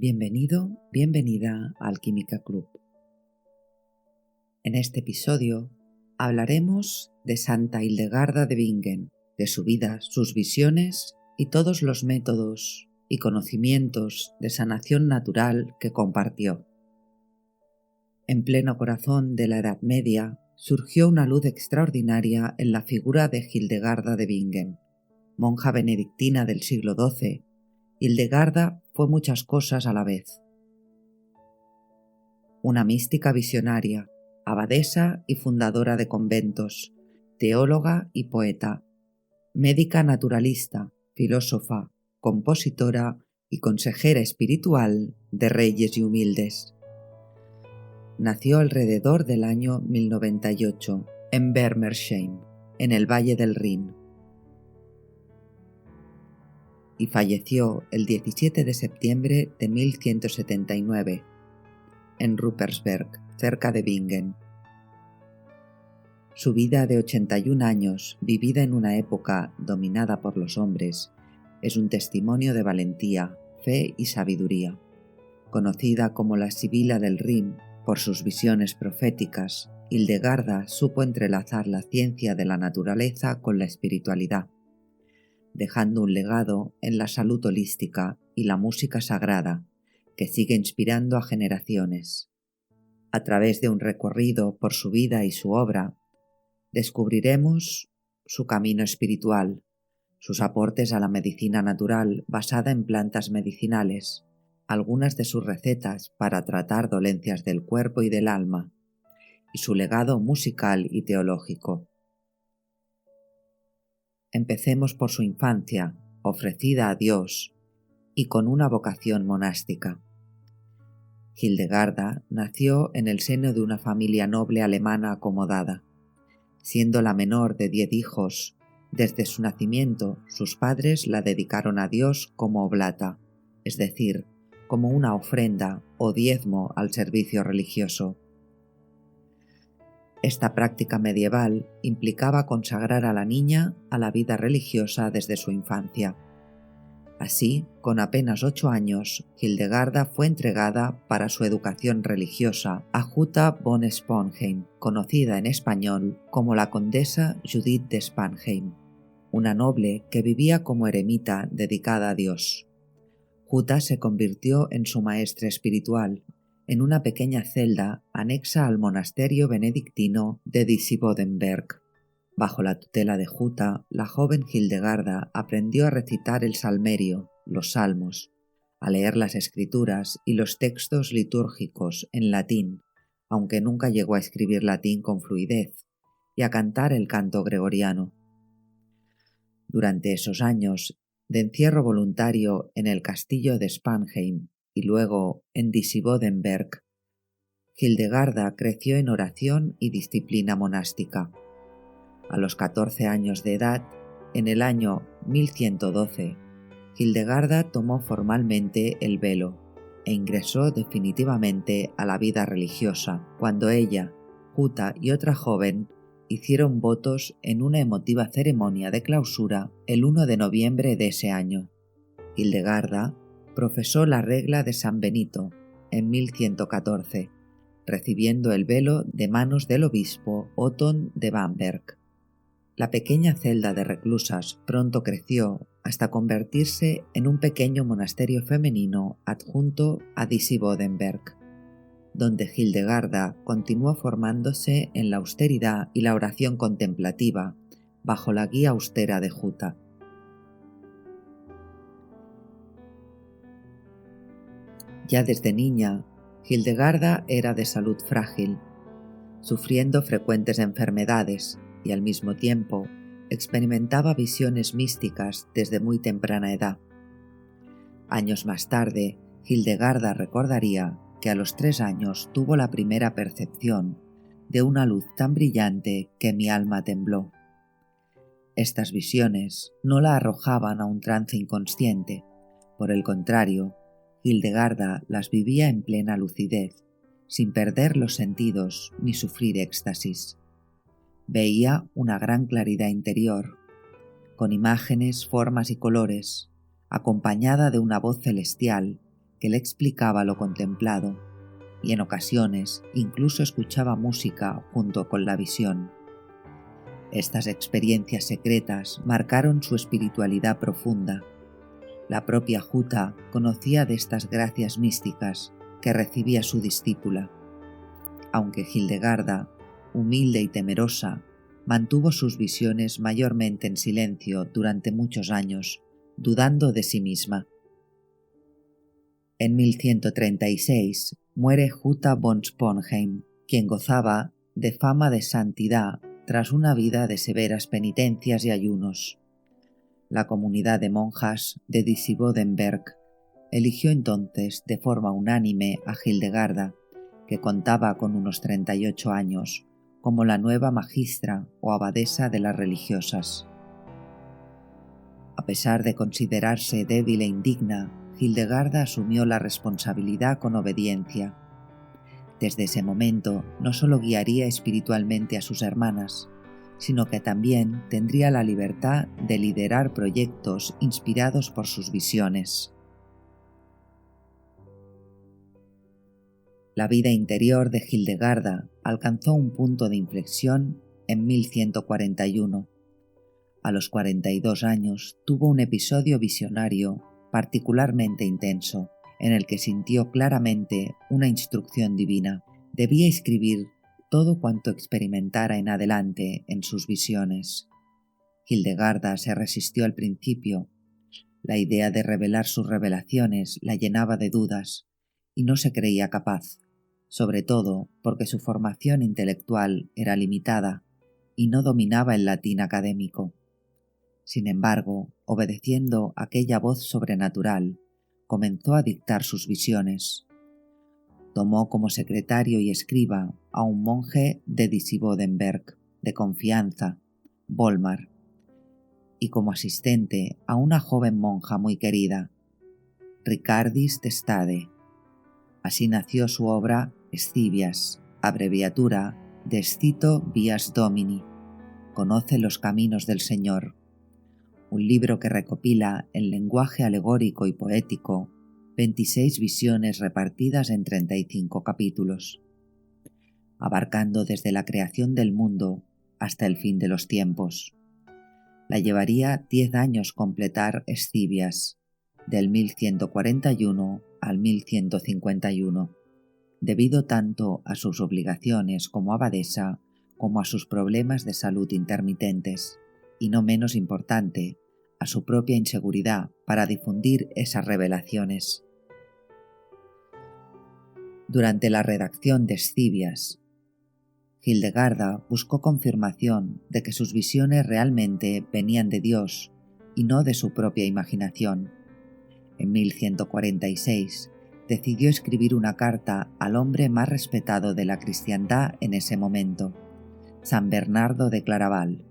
Bienvenido, bienvenida a Alquímica Club. En este episodio hablaremos de Santa Hildegarda de Bingen, de su vida, sus visiones y todos los métodos y conocimientos de sanación natural que compartió. En pleno corazón de la Edad Media surgió una luz extraordinaria en la figura de Hildegarda de Bingen, monja benedictina del siglo XII. Hildegarda fue muchas cosas a la vez. Una mística visionaria, abadesa y fundadora de conventos, teóloga y poeta, médica naturalista, filósofa, compositora y consejera espiritual de reyes y humildes. Nació alrededor del año 1098 en Bermersheim, en el Valle del Rin, y falleció el 17 de septiembre de 1179 en Ruppersberg, cerca de Bingen. Su vida de 81 años, vivida en una época dominada por los hombres, es un testimonio de valentía, fe y sabiduría. Conocida como la Sibila del Rin por sus visiones proféticas, Hildegarda supo entrelazar la ciencia de la naturaleza con la espiritualidad, dejando un legado en la salud holística y la música sagrada que sigue inspirando a generaciones. A través de un recorrido por su vida y su obra, descubriremos su camino espiritual, sus aportes a la medicina natural basada en plantas medicinales, algunas de sus recetas para tratar dolencias del cuerpo y del alma, y su legado musical y teológico. Empecemos por su infancia, ofrecida a Dios y con una vocación monástica. Hildegarda nació en el seno de una familia noble alemana acomodada. Siendo la menor de 10 hijos, desde su nacimiento sus padres la dedicaron a Dios como oblata, es decir, como una ofrenda o diezmo al servicio religioso. Esta práctica medieval implicaba consagrar a la niña a la vida religiosa desde su infancia. Así, con apenas 8 años, Hildegarda fue entregada para su educación religiosa a Jutta von Sponheim, conocida en español como la condesa Judith de Spanheim, una noble que vivía como eremita dedicada a Dios. Jutta se convirtió en su maestra espiritual, en una pequeña celda anexa al monasterio benedictino de Disibodenberg. Bajo la tutela de Jutta, la joven Hildegarda aprendió a recitar el salmerio, los salmos, a leer las escrituras y los textos litúrgicos en latín, aunque nunca llegó a escribir latín con fluidez, y a cantar el canto gregoriano. Durante esos años de encierro voluntario en el castillo de Spanheim y luego en Disibodenberg, Hildegarda creció en oración y disciplina monástica. A los 14 años de edad, en el año 1112, Hildegarda tomó formalmente el velo e ingresó definitivamente a la vida religiosa cuando ella, Jutta y otra joven hicieron votos en una emotiva ceremonia de clausura el 1 de noviembre de ese año. Hildegarda profesó la regla de San Benito en 1114, recibiendo el velo de manos del obispo Othon de Bamberg. La pequeña celda de reclusas pronto creció hasta convertirse en un pequeño monasterio femenino adjunto a Disibodenberg, donde Hildegarda continuó formándose en la austeridad y la oración contemplativa, bajo la guía austera de Jutta. Ya desde niña, Hildegarda era de salud frágil, sufriendo frecuentes enfermedades y al mismo tiempo experimentaba visiones místicas desde muy temprana edad. Años más tarde, Hildegarda recordaría que a los 3 años tuvo la primera percepción de una luz tan brillante que mi alma tembló. Estas visiones no la arrojaban a un trance inconsciente, por el contrario, Hildegarda las vivía en plena lucidez, sin perder los sentidos ni sufrir éxtasis. Veía una gran claridad interior, con imágenes, formas y colores, acompañada de una voz celestial que le explicaba lo contemplado, y en ocasiones incluso escuchaba música junto con la visión. Estas experiencias secretas marcaron su espiritualidad profunda. La propia Jutta conocía de estas gracias místicas que recibía su discípula, aunque Hildegarda, humilde y temerosa, mantuvo sus visiones mayormente en silencio durante muchos años, dudando de sí misma. En 1136 muere Jutta von Sponheim, quien gozaba de fama de santidad tras una vida de severas penitencias y ayunos. La comunidad de monjas de Disibodenberg eligió entonces de forma unánime a Hildegarda, que contaba con unos 38 años, como la nueva magistra o abadesa de las religiosas. A pesar de considerarse débil e indigna, Hildegarda asumió la responsabilidad con obediencia. Desde ese momento no solo guiaría espiritualmente a sus hermanas, sino que también tendría la libertad de liderar proyectos inspirados por sus visiones. La vida interior de Hildegarda alcanzó un punto de inflexión en 1141. A los 42 años tuvo un episodio visionario particularmente intenso, en el que sintió claramente una instrucción divina. Debía escribir todo cuanto experimentara en adelante en sus visiones. Hildegarda se resistió al principio. La idea de revelar sus revelaciones la llenaba de dudas, y no se creía capaz, sobre todo porque su formación intelectual era limitada y no dominaba el latín académico. Sin embargo, obedeciendo aquella voz sobrenatural, comenzó a dictar sus visiones. Tomó como secretario y escriba a un monje de Disibodenberg, de confianza, Volmar, y como asistente a una joven monja muy querida, Ricardis de Stade. Así nació su obra Escivias, abreviatura de Scito Vias Domini, Conoce los caminos del Señor, un libro que recopila en lenguaje alegórico y poético 26 visiones repartidas en 35 capítulos, abarcando desde la creación del mundo hasta el fin de los tiempos. La llevaría 10 años completar Escivias, del 1141 al 1151, debido tanto a sus obligaciones como abadesa como a sus problemas de salud intermitentes, y no menos importante, a su propia inseguridad para difundir esas revelaciones. Durante la redacción de Escivias, Hildegarda buscó confirmación de que sus visiones realmente venían de Dios y no de su propia imaginación. En 1146 decidió escribir una carta al hombre más respetado de la cristiandad en ese momento, San Bernardo de Claraval,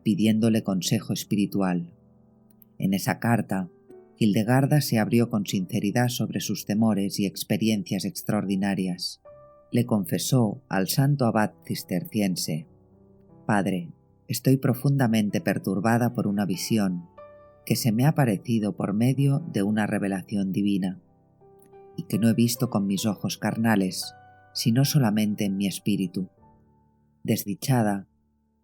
pidiéndole consejo espiritual. En esa carta, Hildegarda se abrió con sinceridad sobre sus temores y experiencias extraordinarias. Le confesó al santo abad cisterciense: «Padre, estoy profundamente perturbada por una visión que se me ha aparecido por medio de una revelación divina, y que no he visto con mis ojos carnales, sino solamente en mi espíritu. Desdichada,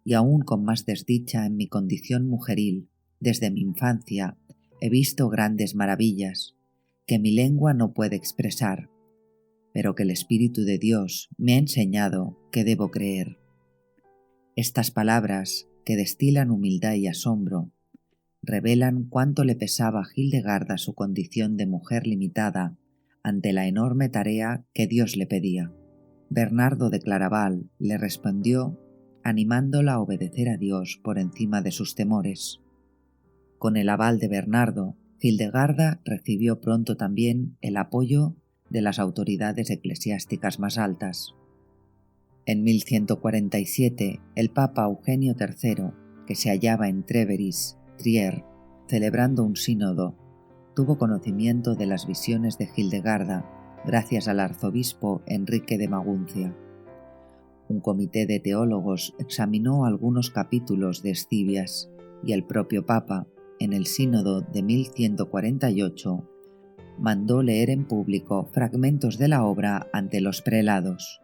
y aún con más desdicha en mi condición mujeril, desde mi infancia he visto grandes maravillas que mi lengua no puede expresar, pero que el Espíritu de Dios me ha enseñado que debo creer». Estas palabras, que destilan humildad y asombro, revelan cuánto le pesaba a Hildegarda su condición de mujer limitada ante la enorme tarea que Dios le pedía. Bernardo de Claraval le respondió animándola a obedecer a Dios por encima de sus temores. Con el aval de Bernardo, Hildegarda recibió pronto también el apoyo de las autoridades eclesiásticas más altas. En 1147, el Papa Eugenio III, que se hallaba en Treveris, Trier, celebrando un sínodo, tuvo conocimiento de las visiones de Hildegarda gracias al arzobispo Enrique de Maguncia. Un comité de teólogos examinó algunos capítulos de Escivias y el propio Papa, en el sínodo de 1148, mandó leer en público fragmentos de la obra ante los prelados.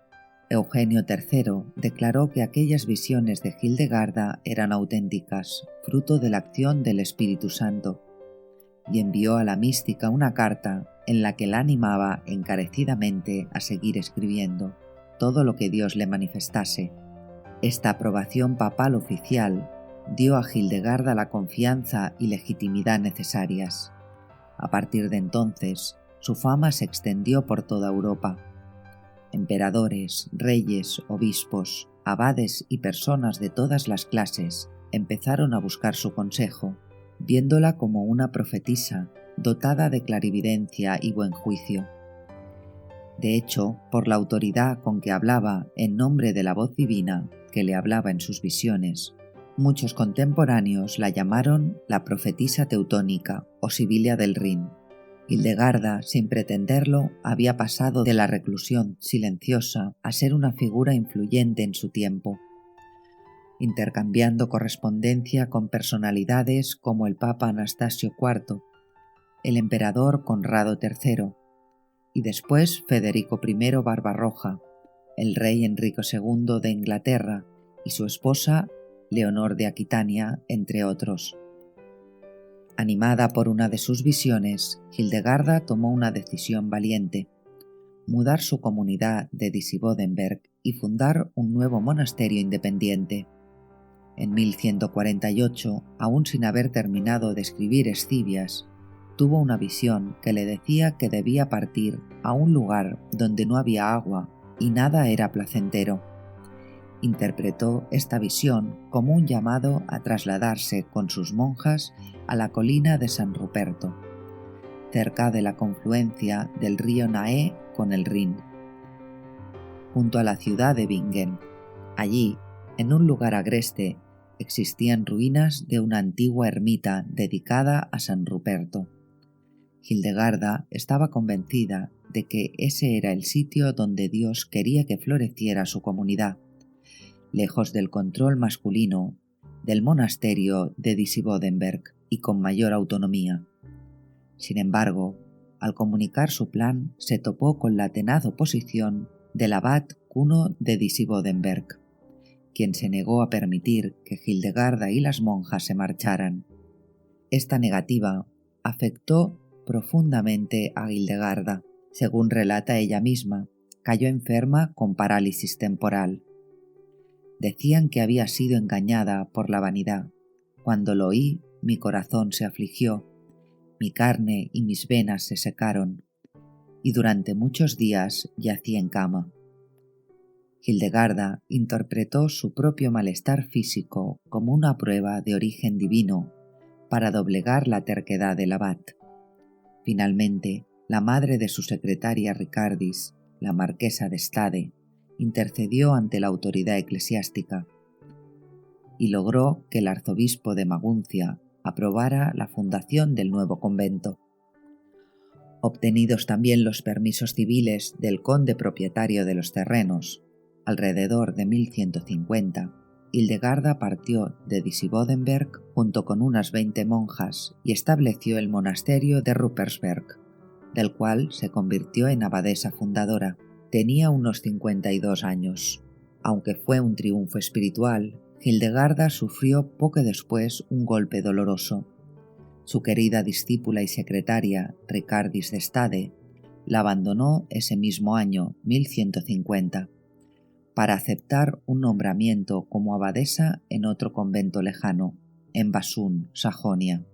Eugenio III declaró que aquellas visiones de Hildegarda eran auténticas, fruto de la acción del Espíritu Santo, y envió a la mística una carta en la que la animaba encarecidamente a seguir escribiendo todo lo que Dios le manifestase. Esta aprobación papal oficial dio a Hildegarda la confianza y legitimidad necesarias. A partir de entonces, su fama se extendió por toda Europa. Emperadores, reyes, obispos, abades y personas de todas las clases empezaron a buscar su consejo, viéndola como una profetisa dotada de clarividencia y buen juicio. De hecho, por la autoridad con que hablaba en nombre de la voz divina que le hablaba en sus visiones, muchos contemporáneos la llamaron la profetisa teutónica o Sibilia del Rin. Hildegarda, sin pretenderlo, había pasado de la reclusión silenciosa a ser una figura influyente en su tiempo, intercambiando correspondencia con personalidades como el Papa Anastasio IV, el emperador Conrado III y después Federico I Barbarroja, el rey Enrique II de Inglaterra y su esposa Leonor de Aquitania, entre otros. Animada por una de sus visiones, Hildegarda tomó una decisión valiente: mudar su comunidad de Disibodenberg y fundar un nuevo monasterio independiente. En 1148, aún sin haber terminado de escribir Escivias, tuvo una visión que le decía que debía partir a un lugar donde no había agua y nada era placentero. Interpretó esta visión como un llamado a trasladarse con sus monjas a la colina de San Ruperto, cerca de la confluencia del río Nahe con el Rin, junto a la ciudad de Bingen. Allí, en un lugar agreste, existían ruinas de una antigua ermita dedicada a San Ruperto. Hildegarda estaba convencida de que ese era el sitio donde Dios quería que floreciera su comunidad, lejos del control masculino del monasterio de Disibodenberg y con mayor autonomía. Sin embargo, al comunicar su plan, se topó con la tenaz oposición del abad Kuno de Disibodenberg, quien se negó a permitir que Hildegarda y las monjas se marcharan. Esta negativa afectó profundamente a Hildegarda. Según relata ella misma, cayó enferma con parálisis temporal. Decían que había sido engañada por la vanidad. Cuando lo oí, mi corazón se afligió, mi carne y mis venas se secaron, y durante muchos días yací en cama. Hildegarda interpretó su propio malestar físico como una prueba de origen divino para doblegar la terquedad del abad. Finalmente, la madre de su secretaria Ricardis, la marquesa de Stade, intercedió ante la autoridad eclesiástica y logró que el arzobispo de Maguncia aprobara la fundación del nuevo convento. Obtenidos también los permisos civiles del conde propietario de los terrenos, alrededor de 1150, Hildegarda partió de Disibodenberg junto con unas 20 monjas y estableció el monasterio de Ruppersberg, del cual se convirtió en abadesa fundadora. Tenía unos 52 años. Aunque fue un triunfo espiritual, Hildegarda sufrió poco después un golpe doloroso. Su querida discípula y secretaria, Ricardis de Stade, la abandonó ese mismo año, 1150, para aceptar un nombramiento como abadesa en otro convento lejano, en Basún, Sajonia.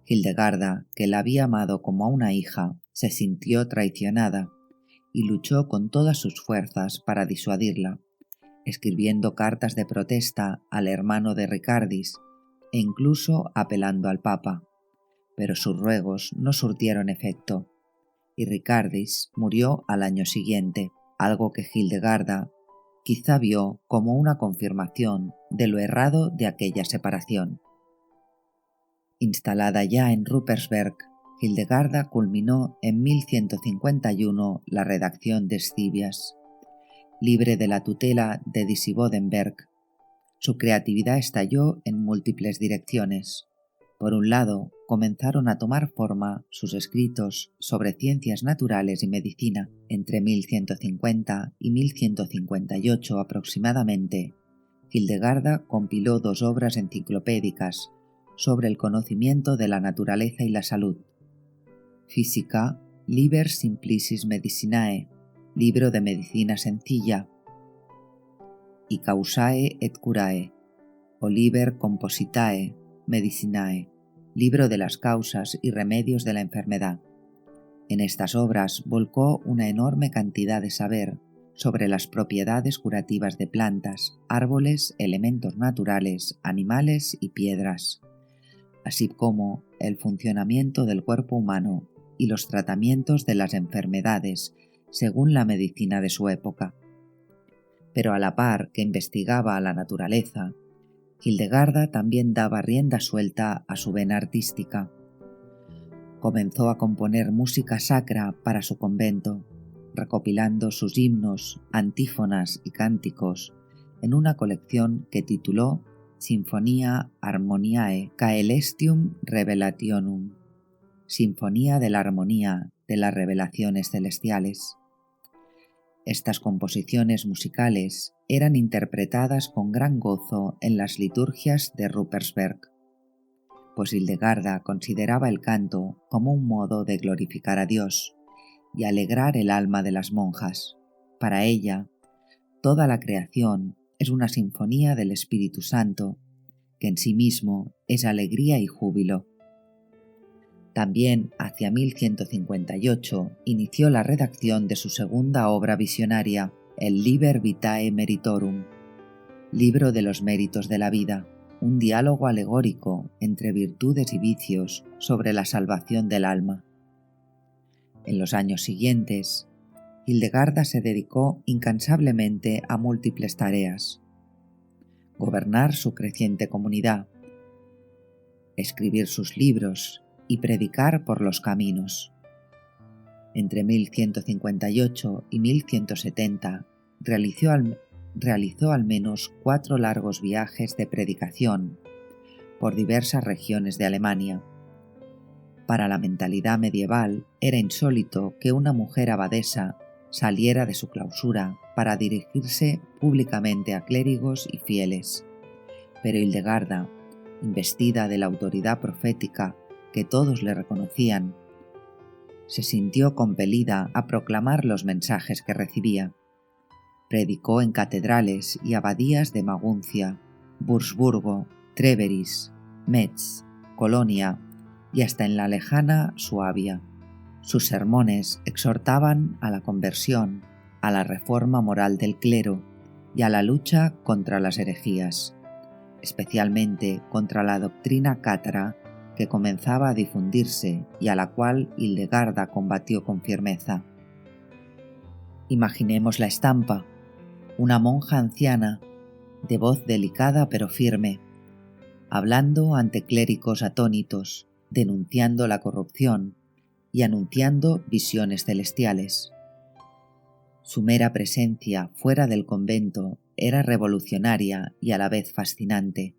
Hildegarda, que la había amado como a una hija, se sintió traicionada y luchó con todas sus fuerzas para disuadirla, escribiendo cartas de protesta al hermano de Ricardis e incluso apelando al Papa, pero sus ruegos no surtieron efecto, y Ricardis murió al año siguiente, algo que Hildegarda quizá vio como una confirmación de lo errado de aquella separación. Instalada ya en Ruppersberg, Hildegarda culminó en 1151 la redacción de Escivias. Libre de la tutela de Disibodenberg, su creatividad estalló en múltiples direcciones. Por un lado, comenzaron a tomar forma sus escritos sobre ciencias naturales y medicina. Entre 1150 y 1158 aproximadamente, Hildegarda compiló 2 obras enciclopédicas sobre el conocimiento de la naturaleza y la salud: Physica Liber Simplicis Medicinae, libro de medicina sencilla, y Causae et Curae, o Liber Compositae Medicinae, libro de las causas y remedios de la enfermedad. En estas obras volcó una enorme cantidad de saber sobre las propiedades curativas de plantas, árboles, elementos naturales, animales y piedras, así como el funcionamiento del cuerpo humano y los tratamientos de las enfermedades según la medicina de su época. Pero a la par que investigaba a la naturaleza, Hildegarda también daba rienda suelta a su vena artística. Comenzó a componer música sacra para su convento, recopilando sus himnos, antífonas y cánticos en una colección que tituló Sinfonia Harmoniae Caelestium Revelationum, Sinfonía de la Armonía de las Revelaciones Celestiales. Estas composiciones musicales eran interpretadas con gran gozo en las liturgias de Ruppersberg, pues Hildegarda consideraba el canto como un modo de glorificar a Dios y alegrar el alma de las monjas. Para ella, toda la creación es una sinfonía del Espíritu Santo, que en sí mismo es alegría y júbilo. También hacia 1158 inició la redacción de su segunda obra visionaria, el Liber Vitae Meritorum, libro de los méritos de la vida, un diálogo alegórico entre virtudes y vicios sobre la salvación del alma. En los años siguientes, Hildegarda se dedicó incansablemente a múltiples tareas: gobernar su creciente comunidad, escribir sus libros y predicar por los caminos. Entre 1158 y 1170 realizó al menos 4 largos viajes de predicación por diversas regiones de Alemania. Para la mentalidad medieval era insólito que una mujer abadesa saliera de su clausura para dirigirse públicamente a clérigos y fieles. Pero Hildegarda, investida de la autoridad profética que todos le reconocían, se sintió compelida a proclamar los mensajes que recibía. Predicó en catedrales y abadías de Maguncia, Wurzburgo, Treveris, Metz, Colonia y hasta en la lejana Suabia. Sus sermones exhortaban a la conversión, a la reforma moral del clero y a la lucha contra las herejías, especialmente contra la doctrina cátara que comenzaba a difundirse y a la cual Hildegarda combatió con firmeza. Imaginemos la estampa: una monja anciana, de voz delicada pero firme, hablando ante clérigos atónitos, denunciando la corrupción y anunciando visiones celestiales. Su mera presencia fuera del convento era revolucionaria y a la vez fascinante,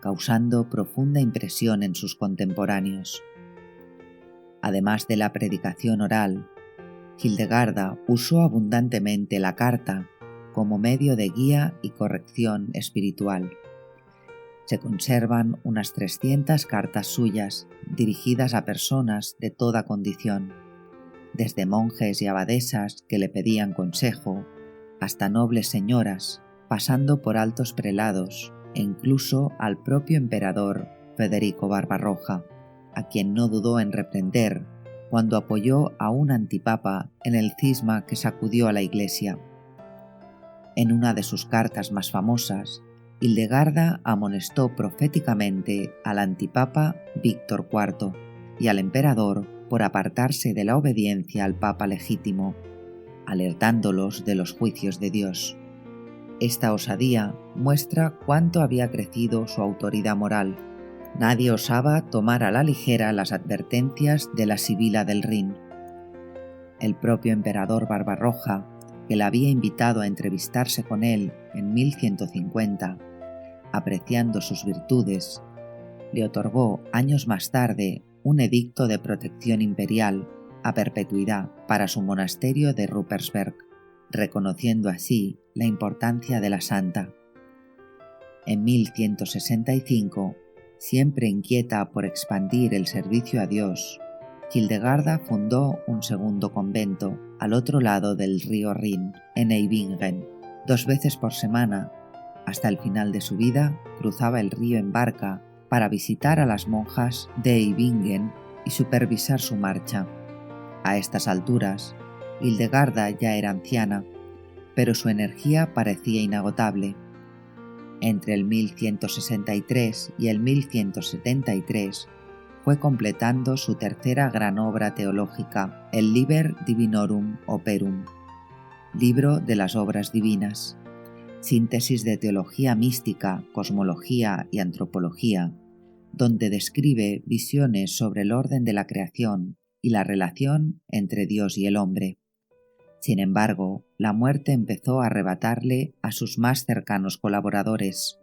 causando profunda impresión en sus contemporáneos. Además de la predicación oral, Hildegarda usó abundantemente la carta como medio de guía y corrección espiritual. Se conservan unas 300 cartas suyas dirigidas a personas de toda condición, desde monjes y abadesas que le pedían consejo, hasta nobles señoras, pasando por altos prelados e incluso al propio emperador Federico Barbarroja, a quien no dudó en reprender cuando apoyó a un antipapa en el cisma que sacudió a la Iglesia. En una de sus cartas más famosas, Hildegarda amonestó proféticamente al antipapa Víctor IV y al emperador por apartarse de la obediencia al papa legítimo, alertándolos de los juicios de Dios. Esta osadía muestra cuánto había crecido su autoridad moral. Nadie osaba tomar a la ligera las advertencias de la Sibila del Rin. El propio emperador Barbarroja, que la había invitado a entrevistarse con él en 1150, apreciando sus virtudes, le otorgó años más tarde un edicto de protección imperial a perpetuidad para su monasterio de Ruppersberg, reconociendo así la importancia de la santa. En 1165, siempre inquieta por expandir el servicio a Dios, Hildegarda fundó un segundo convento al otro lado del río Rin, en Eibingen. 2 veces por semana, hasta el final de su vida, cruzaba el río en barca para visitar a las monjas de Eibingen y supervisar su marcha. A estas alturas, Hildegarda ya era anciana, pero su energía parecía inagotable. Entre el 1163 y el 1173 fue completando su tercera gran obra teológica, el Liber Divinorum Operum, libro de las obras divinas, síntesis de teología mística, cosmología y antropología, donde describe visiones sobre el orden de la creación y la relación entre Dios y el hombre. Sin embargo, la muerte empezó a arrebatarle a sus más cercanos colaboradores.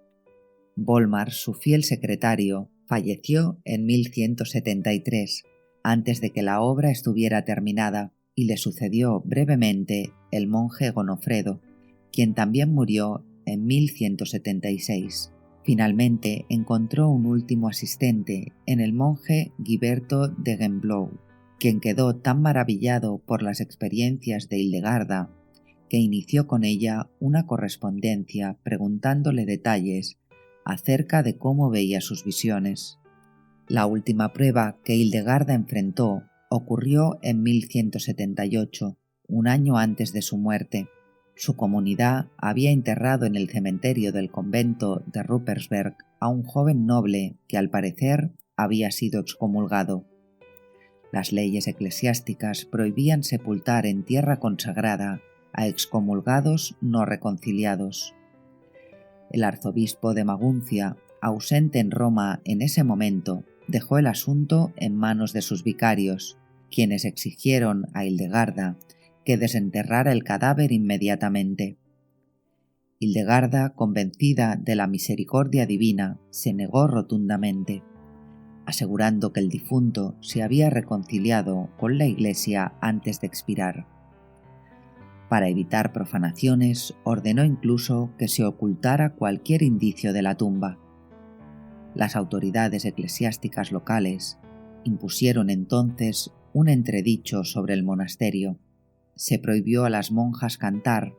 Volmar, su fiel secretario, falleció en 1173, antes de que la obra estuviera terminada, y le sucedió brevemente el monje Gonofredo, quien también murió en 1176. Finalmente encontró un último asistente en el monje Guiberto de Gembloux, quien quedó tan maravillado por las experiencias de Hildegarda que inició con ella una correspondencia preguntándole detalles acerca de cómo veía sus visiones. La última prueba que Hildegarda enfrentó ocurrió en 1178, un año antes de su muerte. Su comunidad había enterrado en el cementerio del convento de Ruppersberg a un joven noble que al parecer había sido excomulgado. Las leyes eclesiásticas prohibían sepultar en tierra consagrada a excomulgados no reconciliados. El arzobispo de Maguncia, ausente en Roma en ese momento, dejó el asunto en manos de sus vicarios, quienes exigieron a Hildegarda que desenterrara el cadáver inmediatamente. Hildegarda, convencida de la misericordia divina, se negó rotundamente, asegurando que el difunto se había reconciliado con la Iglesia antes de expirar. Para evitar profanaciones, ordenó incluso que se ocultara cualquier indicio de la tumba. Las autoridades eclesiásticas locales impusieron entonces un entredicho sobre el monasterio. Se prohibió a las monjas cantar,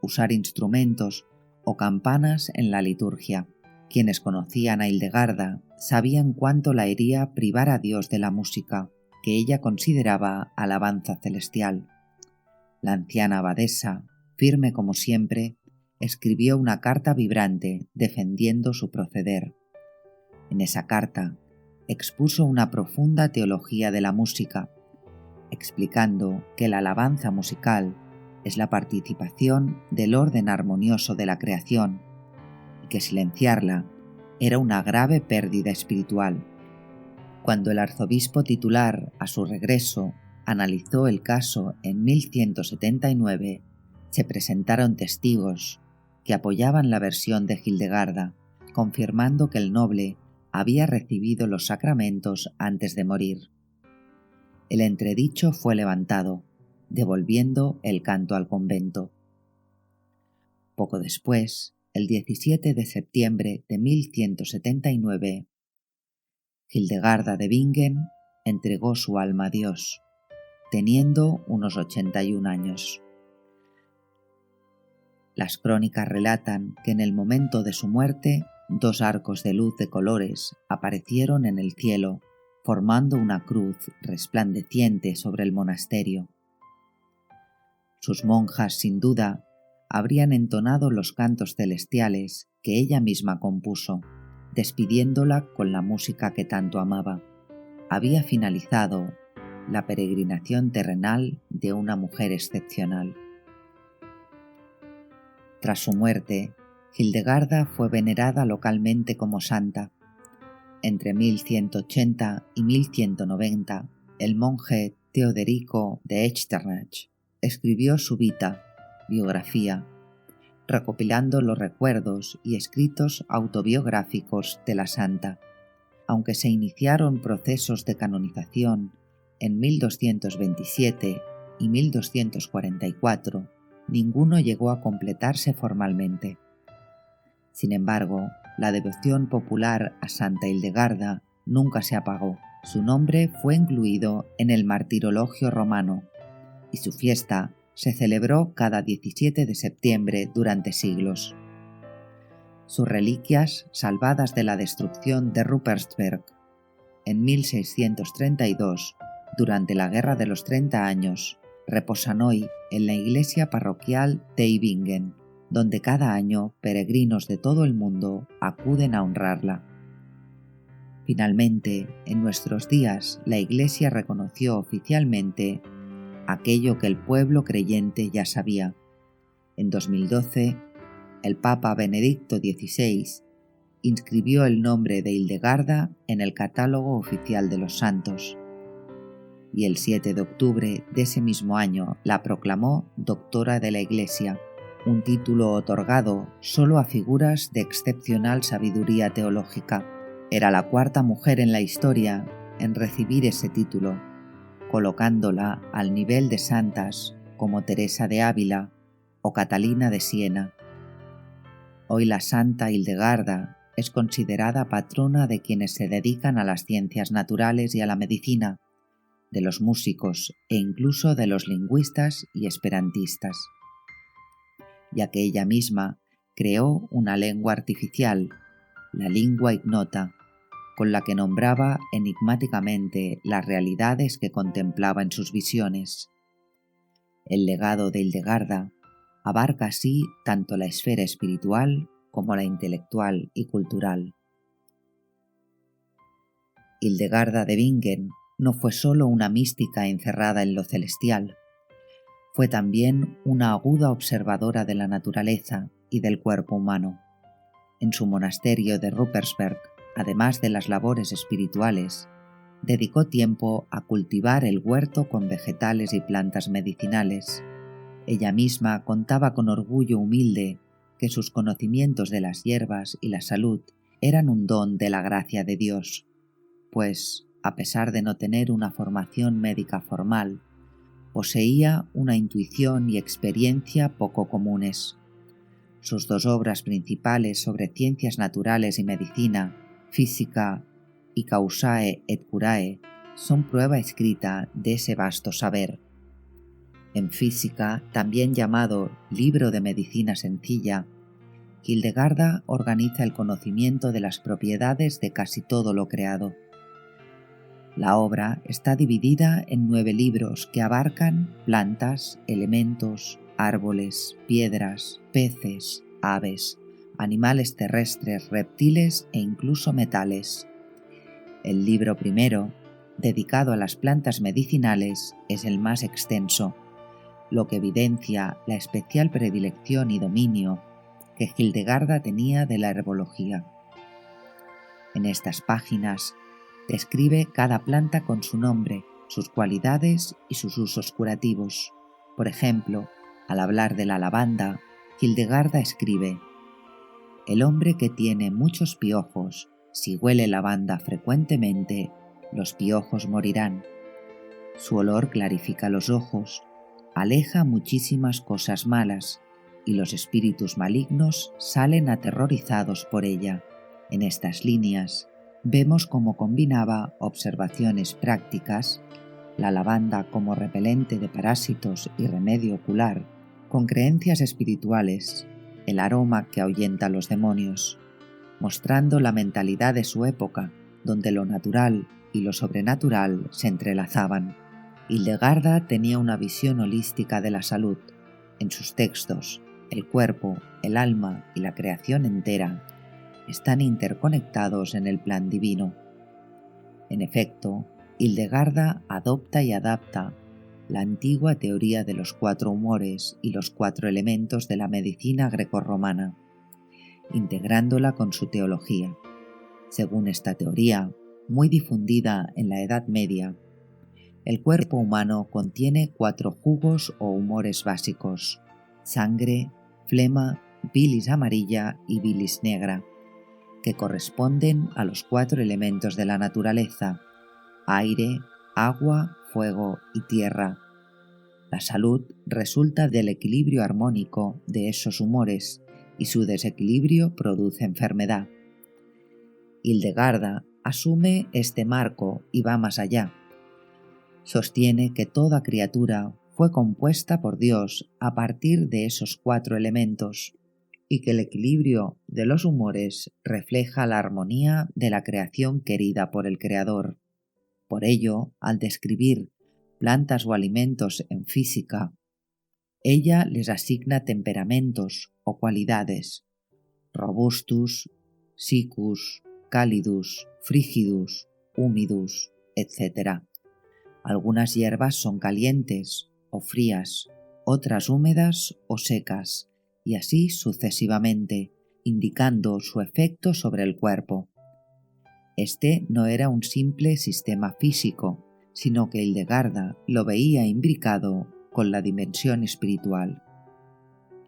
usar instrumentos o campanas en la liturgia. Quienes conocían a Hildegarda sabían cuánto la hería privar a Dios de la música, que ella consideraba alabanza celestial. La anciana abadesa, firme como siempre, escribió una carta vibrante defendiendo su proceder. En esa carta expuso una profunda teología de la música, explicando que la alabanza musical es la participación del orden armonioso de la creación y que silenciarla era una grave pérdida espiritual. Cuando el arzobispo titular, a su regreso, analizó el caso en 1179, se presentaron testigos que apoyaban la versión de Hildegarda, confirmando que el noble había recibido los sacramentos antes de morir. El entredicho fue levantado, devolviendo el canto al convento. Poco después, el 17 de septiembre de 1179, Hildegarda de Bingen entregó su alma a Dios, teniendo unos 81 años. Las crónicas relatan que en el momento de su muerte, 2 arcos de luz de colores aparecieron en el cielo, formando una cruz resplandeciente sobre el monasterio. Sus monjas, sin duda, habrían entonado los cantos celestiales que ella misma compuso, despidiéndola con la música que tanto amaba. Había finalizado la peregrinación terrenal de una mujer excepcional. Tras su muerte, Hildegarda fue venerada localmente como santa. Entre 1180 y 1190, el monje Teoderico de Echternach escribió su vita, biografía, recopilando los recuerdos y escritos autobiográficos de la santa. aunque se iniciaron procesos de canonización en 1227 y 1244, ninguno llegó a completarse formalmente. Sin embargo, la devoción popular a Santa Hildegarda nunca se apagó. Su nombre fue incluido en el martirologio romano y su fiesta se celebró cada 17 de septiembre durante siglos. Sus reliquias, salvadas de la destrucción de Ruppersberg en 1632, durante la Guerra de los 30 Años, reposan hoy en la iglesia parroquial de Eibingen, donde cada año peregrinos de todo el mundo acuden a honrarla. Finalmente, en nuestros días, la Iglesia reconoció oficialmente aquello que el pueblo creyente ya sabía. En 2012, el Papa Benedicto XVI inscribió el nombre de Hildegarda en el catálogo oficial de los santos, y el 7 de octubre de ese mismo año la proclamó doctora de la Iglesia, un título otorgado solo a figuras de excepcional sabiduría teológica. Era la cuarta mujer en la historia en recibir ese título, colocándola al nivel de santas como Teresa de Ávila o Catalina de Siena. Hoy la Santa Hildegarda es considerada patrona de quienes se dedican a las ciencias naturales y a la medicina, de los músicos e incluso de los lingüistas y esperantistas, ya que ella misma creó una lengua artificial, la lingua ignota, con la que nombraba enigmáticamente las realidades que contemplaba en sus visiones. El legado de Hildegarda abarca así tanto la esfera espiritual como la intelectual y cultural. Hildegarda de Bingen no fue solo una mística encerrada en lo celestial, fue también una aguda observadora de la naturaleza y del cuerpo humano. En su monasterio de Ruppersberg, además de las labores espirituales, dedicó tiempo a cultivar el huerto con vegetales y plantas medicinales. Ella misma contaba con orgullo humilde que sus conocimientos de las hierbas y la salud eran un don de la gracia de Dios, pues, a pesar de no tener una formación médica formal, poseía una intuición y experiencia poco comunes. Sus dos obras principales sobre ciencias naturales y medicina, Physica y Causae et Curae, son prueba escrita de ese vasto saber. En Física, también llamado Libro de Medicina Sencilla, Hildegarda organiza el conocimiento de las propiedades de casi todo lo creado. La obra está dividida en 9 libros que abarcan plantas, elementos, árboles, piedras, peces, aves, animales terrestres, reptiles e incluso metales. El libro primero, dedicado a las plantas medicinales, es el más extenso, lo que evidencia la especial predilección y dominio que Hildegarda tenía de la herbología. En estas páginas describe cada planta con su nombre, sus cualidades y sus usos curativos. Por ejemplo, al hablar de la lavanda, Hildegarda escribe: «El hombre que tiene muchos piojos, si huele lavanda frecuentemente, los piojos morirán. Su olor clarifica los ojos, aleja muchísimas cosas malas, y los espíritus malignos salen aterrorizados por ella». En estas líneas vemos cómo combinaba observaciones prácticas, la lavanda como repelente de parásitos y remedio ocular, con creencias espirituales, el aroma que ahuyenta a los demonios, mostrando la mentalidad de su época, donde lo natural y lo sobrenatural se entrelazaban. Hildegarda tenía una visión holística de la salud. En sus textos, el cuerpo, el alma y la creación entera están interconectados en el plan divino. En efecto, Hildegarda adopta y adapta la antigua teoría de los 4 humores y los 4 elementos de la medicina grecorromana, integrándola con su teología. Según esta teoría, muy difundida en la Edad Media, el cuerpo humano contiene 4 jugos o humores básicos: sangre, flema, bilis amarilla y bilis negra, que corresponden a los 4 elementos de la naturaleza: aire, agua, fuego y tierra. La salud resulta del equilibrio armónico de esos humores y su desequilibrio produce enfermedad. Hildegarda asume este marco y va más allá. Sostiene que toda criatura fue compuesta por Dios a partir de esos 4 elementos y que el equilibrio de los humores refleja la armonía de la creación querida por el Creador. Por ello, al describir plantas o alimentos en física, ella les asigna temperamentos o cualidades: robustus, siccus, calidus, frigidus, humidus, etc. Algunas hierbas son calientes o frías, otras húmedas o secas, y así sucesivamente, indicando su efecto sobre el cuerpo. Este no era un simple sistema físico, sino que Hildegarda lo veía imbricado con la dimensión espiritual.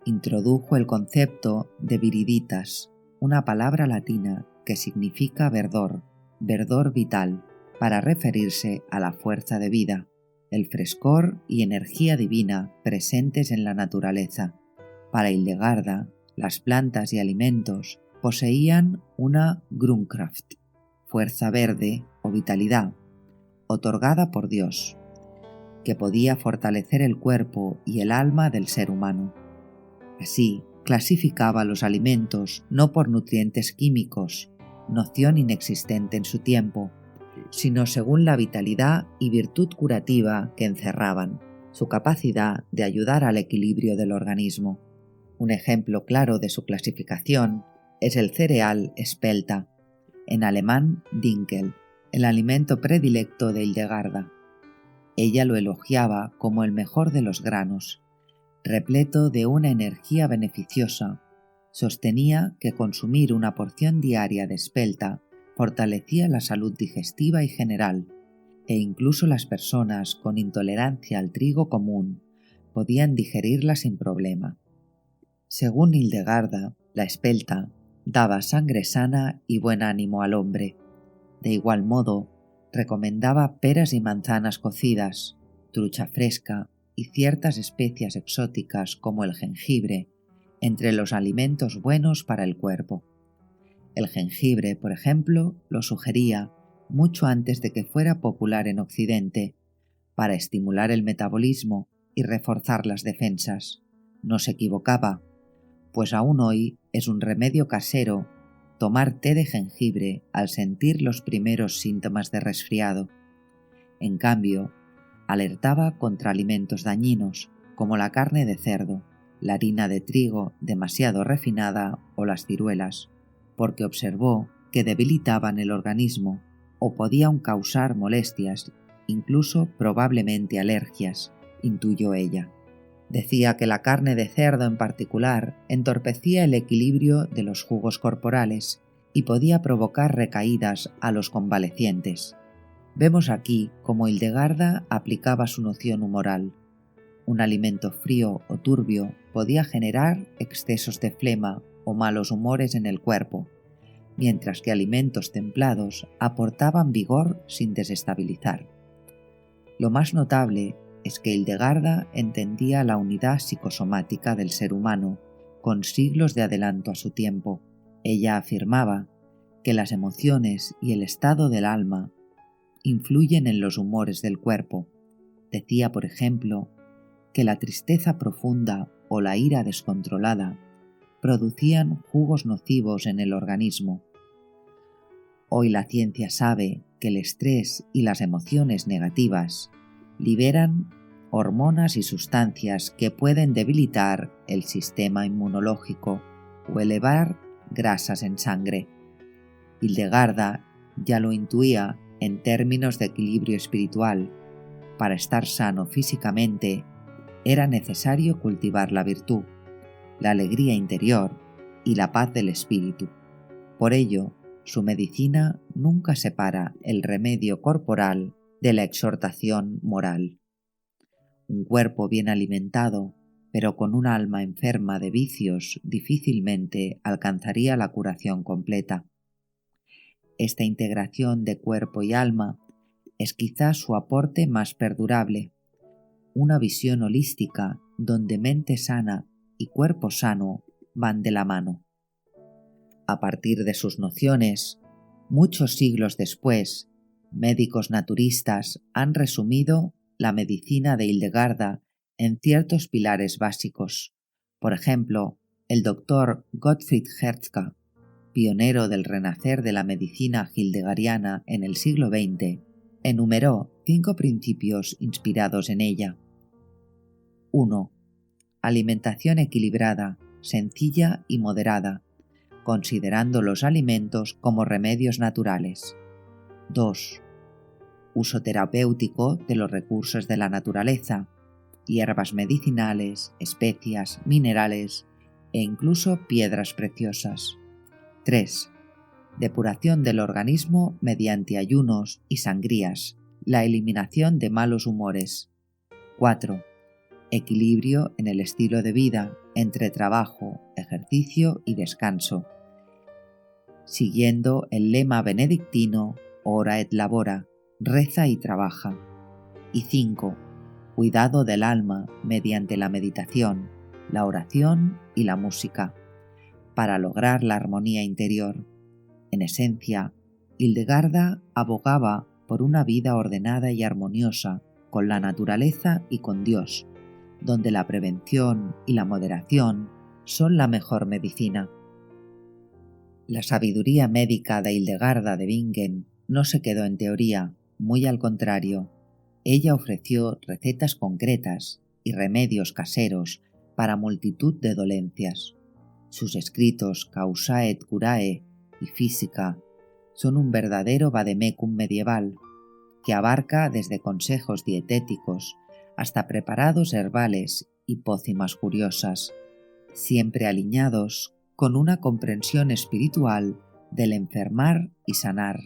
Introdujo el concepto de viriditas, una palabra latina que significa verdor, verdor vital, para referirse a la fuerza de vida, el frescor y energía divina presentes en la naturaleza. Para Hildegarda, las plantas y alimentos poseían una Grundkraft, fuerza verde o vitalidad, otorgada por Dios, que podía fortalecer el cuerpo y el alma del ser humano. Así, clasificaba los alimentos no por nutrientes químicos, noción inexistente en su tiempo, sino según la vitalidad y virtud curativa que encerraban, su capacidad de ayudar al equilibrio del organismo. Un ejemplo claro de su clasificación es el cereal espelta, en alemán Dinkel, el alimento predilecto de Hildegarda. Ella lo elogiaba como el mejor de los granos, repleto de una energía beneficiosa. Sostenía que consumir una porción diaria de espelta fortalecía la salud digestiva y general, e incluso las personas con intolerancia al trigo común podían digerirla sin problema. Según Hildegarda, la espelta daba sangre sana y buen ánimo al hombre. De igual modo, recomendaba peras y manzanas cocidas, trucha fresca y ciertas especias exóticas como el jengibre, entre los alimentos buenos para el cuerpo. El jengibre, por ejemplo, lo sugería mucho antes de que fuera popular en Occidente, para estimular el metabolismo y reforzar las defensas. No se equivocaba, pues aún hoy es un remedio casero tomar té de jengibre al sentir los primeros síntomas de resfriado. En cambio, alertaba contra alimentos dañinos, como la carne de cerdo, la harina de trigo demasiado refinada o las ciruelas, porque observó que debilitaban el organismo o podían causar molestias, incluso probablemente alergias, intuyó ella. Decía que la carne de cerdo en particular entorpecía el equilibrio de los jugos corporales y podía provocar recaídas a los convalecientes. Vemos aquí cómo Hildegarda aplicaba su noción humoral. Un alimento frío o turbio podía generar excesos de flema o malos humores en el cuerpo, mientras que alimentos templados aportaban vigor sin desestabilizar. Lo más notable es que Hildegarda entendía la unidad psicosomática del ser humano con siglos de adelanto a su tiempo. Ella afirmaba que las emociones y el estado del alma influyen en los humores del cuerpo. Decía, por ejemplo, que la tristeza profunda o la ira descontrolada producían jugos nocivos en el organismo. Hoy la ciencia sabe que el estrés y las emociones negativas liberan hormonas y sustancias que pueden debilitar el sistema inmunológico o elevar grasas en sangre. Hildegarda ya lo intuía en términos de equilibrio espiritual. Para estar sano físicamente era necesario cultivar la virtud, la alegría interior y la paz del espíritu. Por ello, su medicina nunca separa el remedio corporal de la exhortación moral. Un cuerpo bien alimentado, pero con un alma enferma de vicios, difícilmente alcanzaría la curación completa. Esta integración de cuerpo y alma es quizás su aporte más perdurable, una visión holística donde mente sana y cuerpo sano van de la mano. A partir de sus nociones, muchos siglos después, médicos naturistas han resumido la medicina de Hildegarda en ciertos pilares básicos. Por ejemplo, el doctor Gottfried Hertzka, pionero del renacer de la medicina hildegariana en el siglo XX, enumeró 5 principios inspirados en ella. 1. Alimentación equilibrada, sencilla y moderada, considerando los alimentos como remedios naturales. 2. Uso terapéutico de los recursos de la naturaleza, hierbas medicinales, especias, minerales e incluso piedras preciosas. 3. Depuración del organismo mediante ayunos y sangrías, la eliminación de malos humores. 4. Equilibrio en el estilo de vida entre trabajo, ejercicio y descanso, siguiendo el lema benedictino ora et labora, reza y trabaja. Y 5. Cuidado del alma mediante la meditación, la oración y la música, para lograr la armonía interior. En esencia, Hildegarda abogaba por una vida ordenada y armoniosa con la naturaleza y con Dios, donde la prevención y la moderación son la mejor medicina. La sabiduría médica de Hildegarda de Bingen no se quedó en teoría, muy al contrario. Ella ofreció recetas concretas y remedios caseros para multitud de dolencias. Sus escritos Causae et Curae y Física son un verdadero vademecum medieval, que abarca desde consejos dietéticos hasta preparados herbales y pócimas curiosas, siempre alineados con una comprensión espiritual del enfermar y sanar.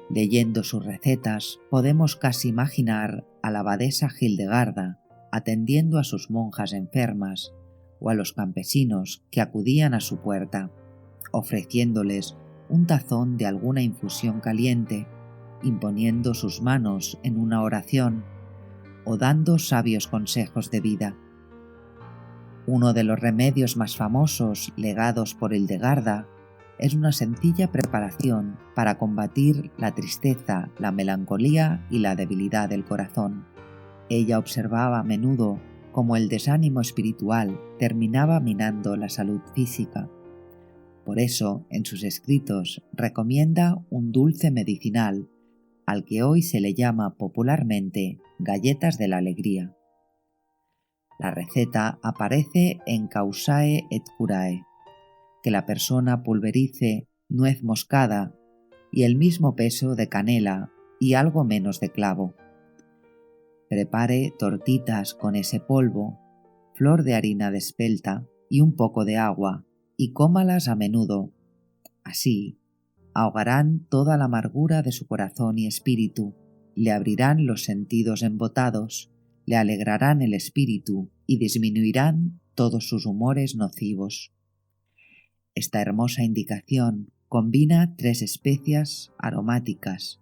Leyendo sus recetas podemos casi imaginar a la abadesa Hildegarda atendiendo a sus monjas enfermas o a los campesinos que acudían a su puerta, ofreciéndoles un tazón de alguna infusión caliente, imponiendo sus manos en una oración o dando sabios consejos de vida. Uno de los remedios más famosos legados por Hildegarda es una sencilla preparación para combatir la tristeza, la melancolía y la debilidad del corazón. Ella observaba a menudo cómo el desánimo espiritual terminaba minando la salud física. Por eso, en sus escritos recomienda un dulce medicinal, al que hoy se le llama popularmente galletas de la alegría. La receta aparece en Causae et Curae, que la persona pulverice nuez moscada y el mismo peso de canela y algo menos de clavo. Prepare tortitas con ese polvo, flor de harina de espelta y un poco de agua, y cómalas a menudo. Así, ahogarán toda la amargura de su corazón y espíritu, le abrirán los sentidos embotados, le alegrarán el espíritu y disminuirán todos sus humores nocivos. Esta hermosa indicación combina 3 especias aromáticas,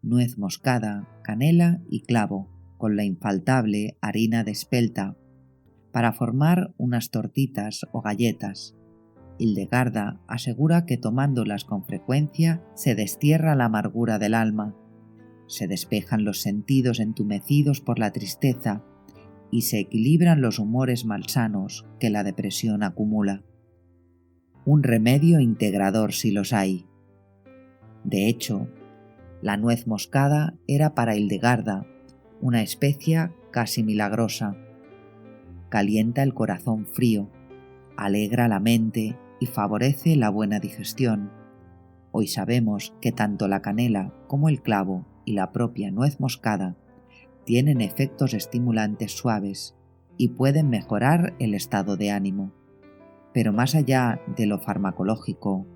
nuez moscada, canela y clavo, con la infaltable harina de espelta, para formar unas tortitas o galletas. Hildegarda asegura que tomándolas con frecuencia se destierra la amargura del alma, se despejan los sentidos entumecidos por la tristeza y se equilibran los humores malsanos que la depresión acumula. Un remedio integrador si los hay. De hecho, la nuez moscada era para Hildegarda una especia casi milagrosa. Calienta el corazón frío, alegra la mente y favorece la buena digestión. Hoy sabemos que tanto la canela como el clavo y la propia nuez moscada tienen efectos estimulantes suaves y pueden mejorar el estado de ánimo. Pero más allá de lo farmacológico,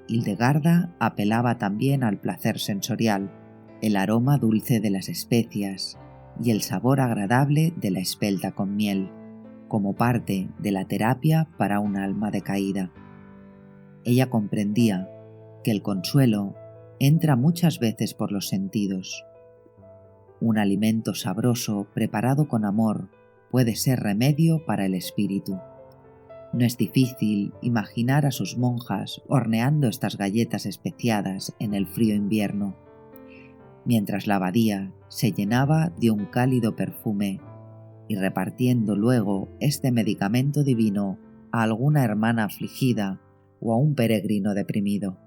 Hildegarda apelaba también al placer sensorial, el aroma dulce de las especias y el sabor agradable de la espelta con miel, como parte de la terapia para un alma decaída. Ella comprendía que el consuelo entra muchas veces por los sentidos. Un alimento sabroso preparado con amor puede ser remedio para el espíritu. No es difícil imaginar a sus monjas horneando estas galletas especiadas en el frío invierno, mientras la abadía se llenaba de un cálido perfume y repartiendo luego este medicamento divino a alguna hermana afligida o a un peregrino deprimido.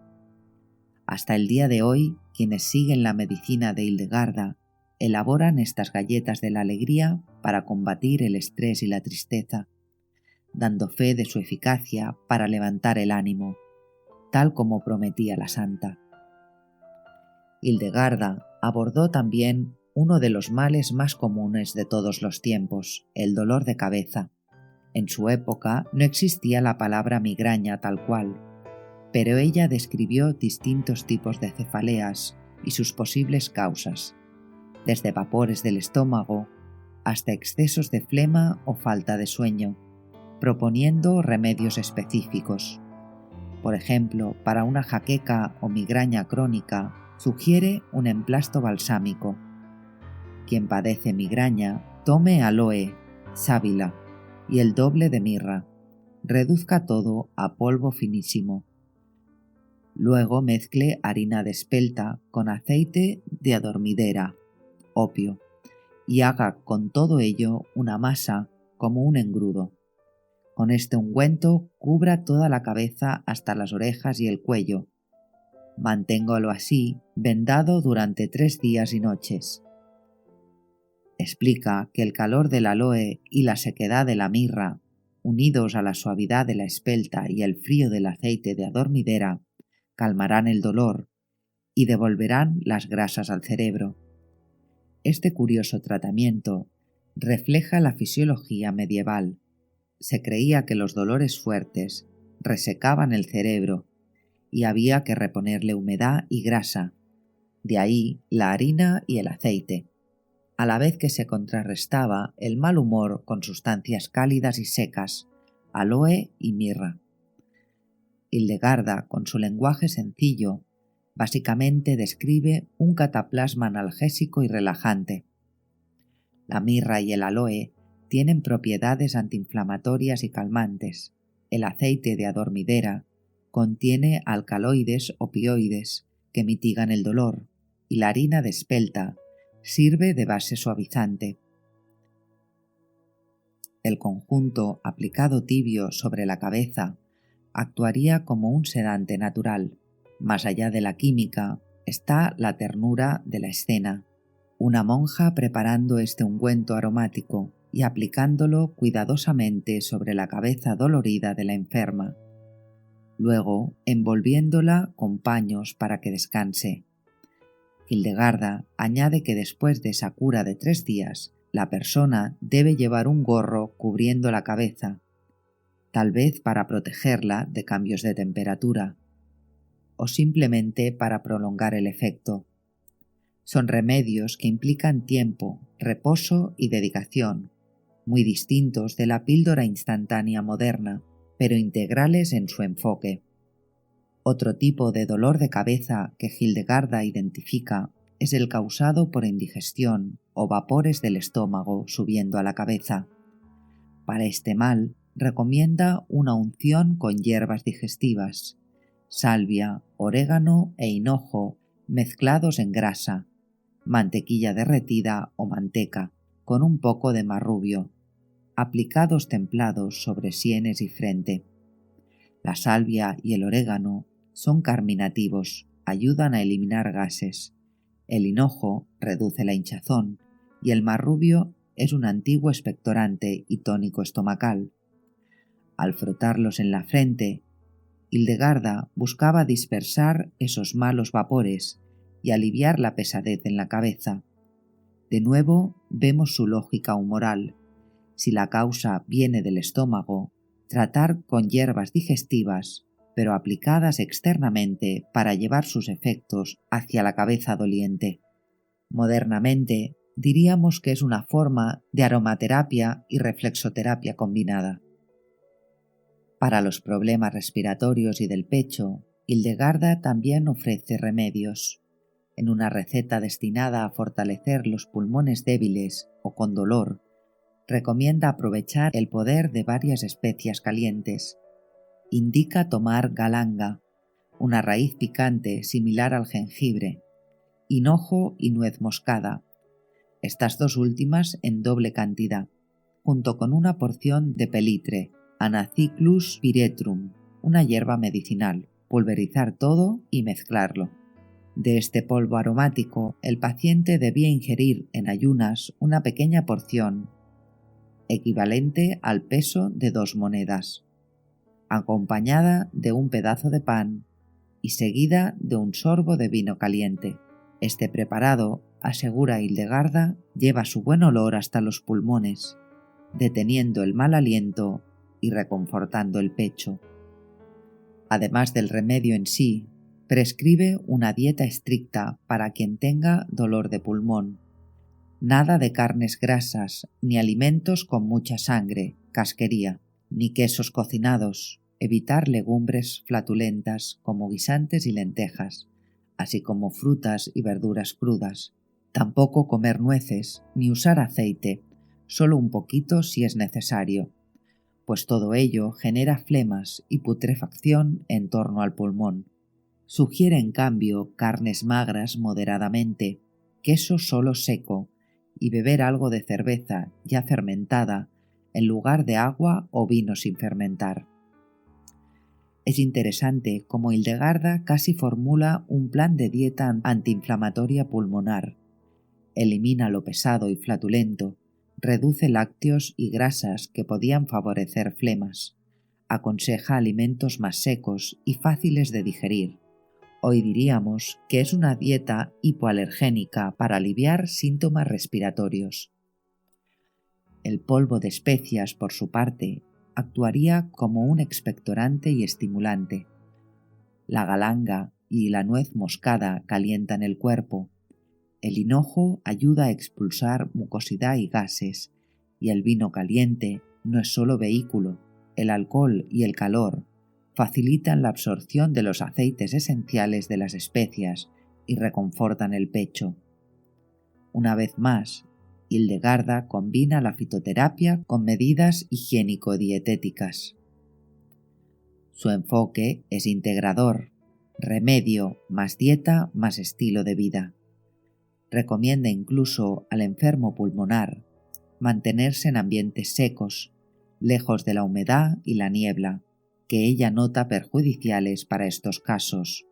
Hasta el día de hoy, quienes siguen la medicina de Hildegarda elaboran estas galletas de la alegría para combatir el estrés y la tristeza, dando fe de su eficacia para levantar el ánimo, tal como prometía la santa. Hildegarda abordó también uno de los males más comunes de todos los tiempos, el dolor de cabeza. En su época no existía la palabra migraña tal cual, pero ella describió distintos tipos de cefaleas y sus posibles causas, desde vapores del estómago hasta excesos de flema o falta de sueño, proponiendo remedios específicos. Por ejemplo, para una jaqueca o migraña crónica, sugiere un emplasto balsámico. Quien padece migraña, tome aloe, sábila y el doble de mirra. Reduzca todo a polvo finísimo. Luego mezcle harina de espelta con aceite de adormidera, opio, y haga con todo ello una masa como un engrudo. Con este ungüento cubra toda la cabeza hasta las orejas y el cuello. Manténgalo así vendado durante 3 días y noches. Explica que el calor del aloe y la sequedad de la mirra, unidos a la suavidad de la espelta y el frío del aceite de adormidera, calmarán el dolor y devolverán las grasas al cerebro. Este curioso tratamiento refleja la fisiología medieval. Se creía que los dolores fuertes resecaban el cerebro y había que reponerle humedad y grasa, de ahí la harina y el aceite, a la vez que se contrarrestaba el mal humor con sustancias cálidas y secas, aloe y mirra. Hildegarda, con su lenguaje sencillo, básicamente describe un cataplasma analgésico y relajante. La mirra y el aloe tienen propiedades antiinflamatorias y calmantes. El aceite de adormidera contiene alcaloides opioides que mitigan el dolor y la harina de espelta sirve de base suavizante. El conjunto aplicado tibio sobre la cabeza actuaría como un sedante natural. Más allá de la química está la ternura de la escena. Una monja preparando este ungüento aromático y aplicándolo cuidadosamente sobre la cabeza dolorida de la enferma, luego envolviéndola con paños para que descanse. Hildegarda añade que después de esa cura de 3 días, la persona debe llevar un gorro cubriendo la cabeza, tal vez para protegerla de cambios de temperatura, o simplemente para prolongar el efecto. Son remedios que implican tiempo, reposo y dedicación, muy distintos de la píldora instantánea moderna, pero integrales en su enfoque. Otro tipo de dolor de cabeza que Hildegarda identifica es el causado por indigestión o vapores del estómago subiendo a la cabeza. Para este mal, recomienda una unción con hierbas digestivas, salvia, orégano e hinojo mezclados en grasa, mantequilla derretida o manteca, con un poco de marrubio, aplicados templados sobre sienes y frente. La salvia y el orégano son carminativos, ayudan a eliminar gases. El hinojo reduce la hinchazón y el marrubio es un antiguo expectorante y tónico estomacal. Al frotarlos en la frente, Hildegarda buscaba dispersar esos malos vapores y aliviar la pesadez en la cabeza. De nuevo vemos su lógica humoral. Si la causa viene del estómago, tratar con hierbas digestivas, pero aplicadas externamente para llevar sus efectos hacia la cabeza doliente. Modernamente, diríamos que es una forma de aromaterapia y reflexoterapia combinada. Para los problemas respiratorios y del pecho, Hildegarda también ofrece remedios. En una receta destinada a fortalecer los pulmones débiles o con dolor, recomienda aprovechar el poder de varias especias calientes. Indica tomar galanga, una raíz picante similar al jengibre, hinojo y nuez moscada, estas dos últimas en doble cantidad, junto con una porción de pelitre, Anacyclus pyretrum, una hierba medicinal. Pulverizar todo y mezclarlo. De este polvo aromático, el paciente debía ingerir en ayunas una pequeña porción, equivalente al peso de 2 monedas, acompañada de un pedazo de pan y seguida de un sorbo de vino caliente. Este preparado, asegura Hildegarda, lleva su buen olor hasta los pulmones, deteniendo el mal aliento y reconfortando el pecho. Además del remedio en sí, prescribe una dieta estricta para quien tenga dolor de pulmón. Nada de carnes grasas, ni alimentos con mucha sangre, casquería, ni quesos cocinados. Evitar legumbres flatulentas como guisantes y lentejas, así como frutas y verduras crudas. Tampoco comer nueces, ni usar aceite, solo un poquito si es necesario, pues todo ello genera flemas y putrefacción en torno al pulmón. Sugiere en cambio carnes magras moderadamente, queso solo seco y beber algo de cerveza ya fermentada en lugar de agua o vino sin fermentar. Es interesante cómo Hildegarda casi formula un plan de dieta antiinflamatoria pulmonar. Elimina lo pesado y flatulento, reduce lácteos y grasas que podían favorecer flemas, aconseja alimentos más secos y fáciles de digerir. Hoy diríamos que es una dieta hipoalergénica para aliviar síntomas respiratorios. El polvo de especias, por su parte, actuaría como un expectorante y estimulante. La galanga y la nuez moscada calientan el cuerpo. El hinojo ayuda a expulsar mucosidad y gases, y el vino caliente no es solo vehículo. El alcohol y el calor facilitan la absorción de los aceites esenciales de las especias y reconfortan el pecho. Una vez más, Hildegarda combina la fitoterapia con medidas higiénico-dietéticas. Su enfoque es integrador, remedio más dieta más estilo de vida. Recomienda incluso al enfermo pulmonar mantenerse en ambientes secos, lejos de la humedad y la niebla, que ella nota perjudiciales para estos casos.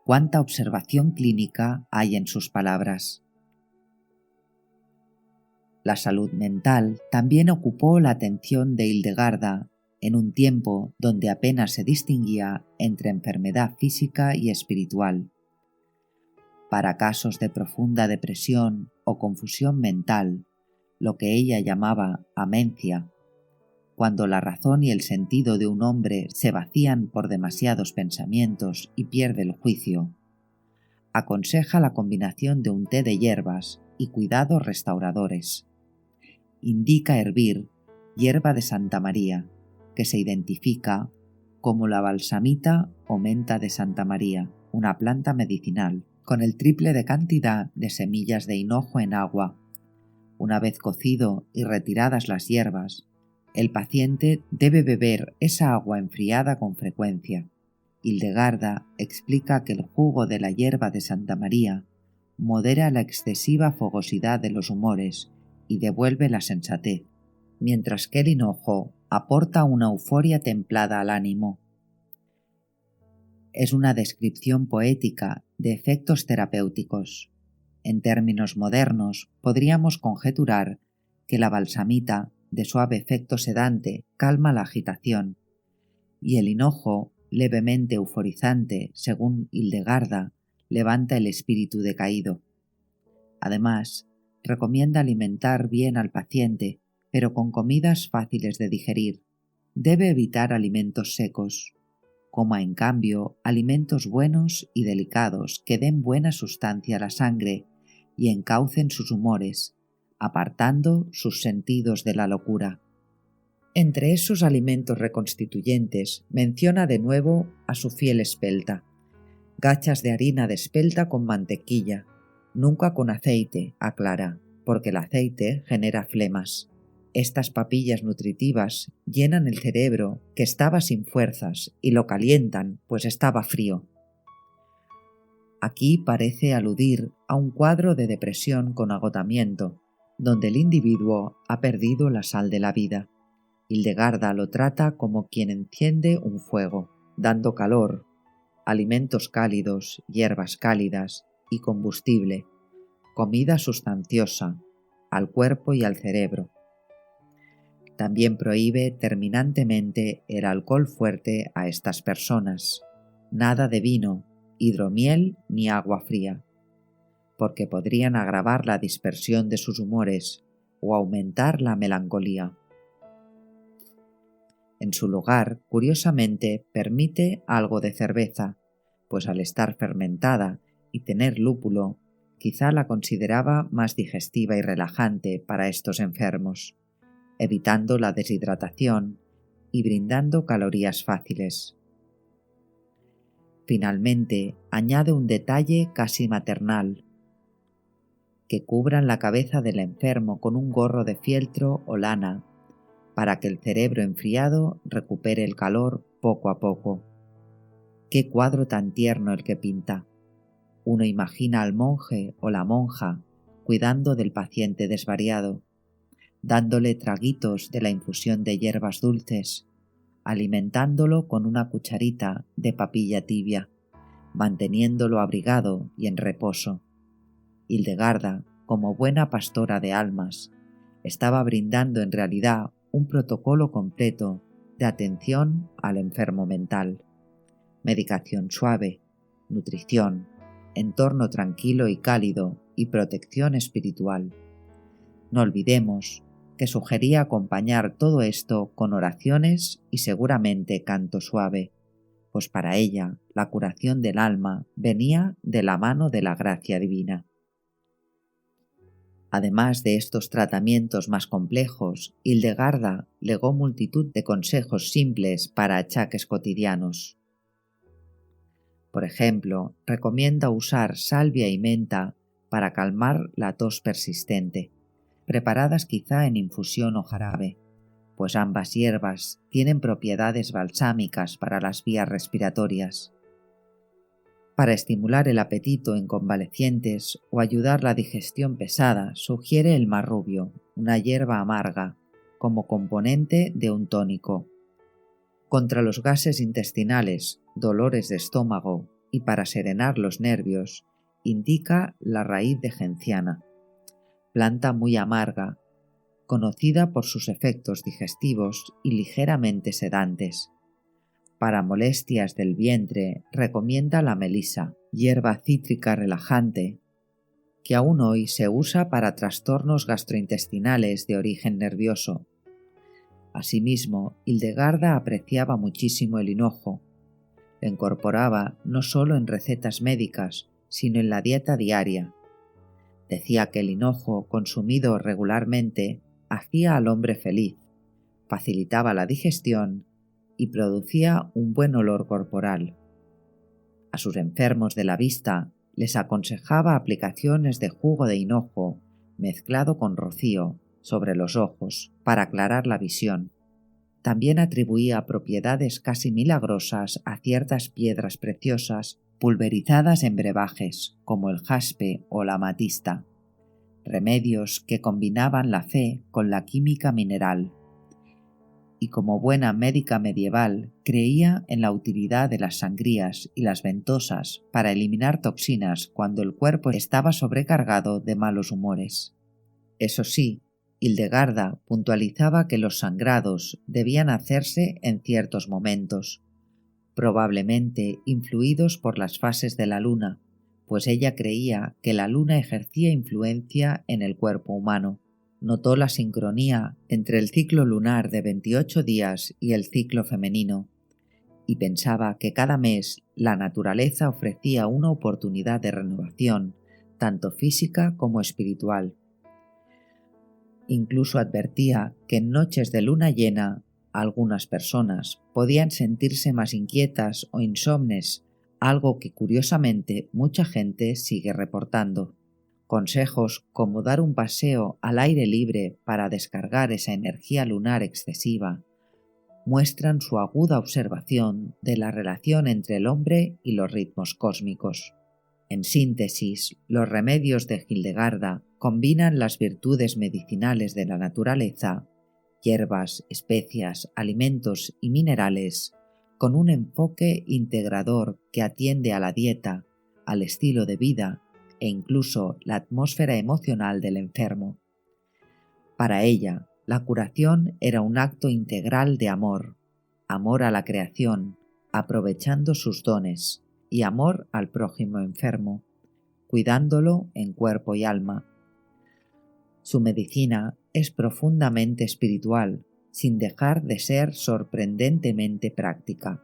¿Cuánta observación clínica hay en sus palabras? La salud mental también ocupó la atención de Hildegarda en un tiempo donde apenas se distinguía entre enfermedad física y espiritual. Para casos de profunda depresión o confusión mental, lo que ella llamaba amencia, cuando la razón y el sentido de un hombre se vacían por demasiados pensamientos y pierde el juicio, aconseja la combinación de un té de hierbas y cuidados restauradores. Indica hervir hierba de Santa María, que se identifica como la balsamita o menta de Santa María, una planta medicinal, con el triple de cantidad de semillas de hinojo en agua. Una vez cocido y retiradas las hierbas, el paciente debe beber esa agua enfriada con frecuencia. Hildegarda explica que el jugo de la hierba de Santa María modera la excesiva fogosidad de los humores y devuelve la sensatez, mientras que el hinojo aporta una euforia templada al ánimo. Es una descripción poética de efectos terapéuticos. En términos modernos, podríamos conjeturar que la balsamita, de suave efecto sedante, calma la agitación, y el hinojo, levemente euforizante, según Hildegarda, levanta el espíritu decaído. Además, recomienda alimentar bien al paciente, pero con comidas fáciles de digerir. Debe evitar alimentos secos. Coma en cambio alimentos buenos y delicados que den buena sustancia a la sangre y encaucen sus humores, apartando sus sentidos de la locura. Entre esos alimentos reconstituyentes menciona de nuevo a su fiel espelta. Gachas de harina de espelta con mantequilla, nunca con aceite, aclara, porque el aceite genera flemas. Estas papillas nutritivas llenan el cerebro, que estaba sin fuerzas, y lo calientan, pues estaba frío. Aquí parece aludir a un cuadro de depresión con agotamiento, donde el individuo ha perdido la sal de la vida. Hildegarda lo trata como quien enciende un fuego, dando calor, alimentos cálidos, hierbas cálidas y combustible, comida sustanciosa, al cuerpo y al cerebro. También prohíbe terminantemente el alcohol fuerte a estas personas, nada de vino, hidromiel ni agua fría, porque podrían agravar la dispersión de sus humores o aumentar la melancolía. En su lugar, curiosamente, permite algo de cerveza, pues al estar fermentada y tener lúpulo, quizá la consideraba más digestiva y relajante para estos enfermos, evitando la deshidratación y brindando calorías fáciles. Finalmente, añade un detalle casi maternal: que cubran la cabeza del enfermo con un gorro de fieltro o lana, para que el cerebro enfriado recupere el calor poco a poco. ¡Qué cuadro tan tierno el que pinta! Uno imagina al monje o la monja cuidando del paciente desvariado, dándole traguitos de la infusión de hierbas dulces, alimentándolo con una cucharita de papilla tibia, manteniéndolo abrigado y en reposo. Hildegarda, como buena pastora de almas, estaba brindando en realidad un protocolo completo de atención al enfermo mental. Medicación suave, nutrición, entorno tranquilo y cálido y protección espiritual. No olvidemos que sugería acompañar todo esto con oraciones y seguramente canto suave, pues para ella la curación del alma venía de la mano de la gracia divina. Además de estos tratamientos más complejos, Hildegarda legó multitud de consejos simples para achaques cotidianos. Por ejemplo, recomienda usar salvia y menta para calmar la tos persistente, preparadas quizá en infusión o jarabe, pues ambas hierbas tienen propiedades balsámicas para las vías respiratorias. Para estimular el apetito en convalecientes o ayudar la digestión pesada, sugiere el marrubio, una hierba amarga, como componente de un tónico. Contra los gases intestinales, dolores de estómago y para serenar los nervios, indica la raíz de genciana, planta muy amarga, conocida por sus efectos digestivos y ligeramente sedantes. Para molestias del vientre recomienda la melisa, hierba cítrica relajante, que aún hoy se usa para trastornos gastrointestinales de origen nervioso. Asimismo, Hildegarda apreciaba muchísimo el hinojo. Lo incorporaba no solo en recetas médicas, sino en la dieta diaria. Decía que el hinojo, consumido regularmente, hacía al hombre feliz, facilitaba la digestión y producía un buen olor corporal. A sus enfermos de la vista les aconsejaba aplicaciones de jugo de hinojo mezclado con rocío sobre los ojos para aclarar la visión. También atribuía propiedades casi milagrosas a ciertas piedras preciosas pulverizadas en brebajes, como el jaspe o la amatista, remedios que combinaban la fe con la química mineral. Y como buena médica medieval, creía en la utilidad de las sangrías y las ventosas para eliminar toxinas cuando el cuerpo estaba sobrecargado de malos humores. Eso sí, Hildegarda puntualizaba que los sangrados debían hacerse en ciertos momentos, probablemente influidos por las fases de la luna, pues ella creía que la luna ejercía influencia en el cuerpo humano. Notó la sincronía entre el ciclo lunar de 28 días y el ciclo femenino, y pensaba que cada mes la naturaleza ofrecía una oportunidad de renovación, tanto física como espiritual. Incluso advertía que en noches de luna llena Algunas personas podían sentirse más inquietas o insomnes, algo que curiosamente mucha gente sigue reportando. Consejos como dar un paseo al aire libre para descargar esa energía lunar excesiva muestran su aguda observación de la relación entre el hombre y los ritmos cósmicos. En síntesis, los remedios de Hildegarda combinan las virtudes medicinales de la naturaleza, hierbas, especias, alimentos y minerales, con un enfoque integrador que atiende a la dieta, al estilo de vida e incluso la atmósfera emocional del enfermo. Para ella, la curación era un acto integral de amor, amor a la creación, aprovechando sus dones, y amor al prójimo enfermo, cuidándolo en cuerpo y alma. Su medicina es profundamente espiritual, sin dejar de ser sorprendentemente práctica.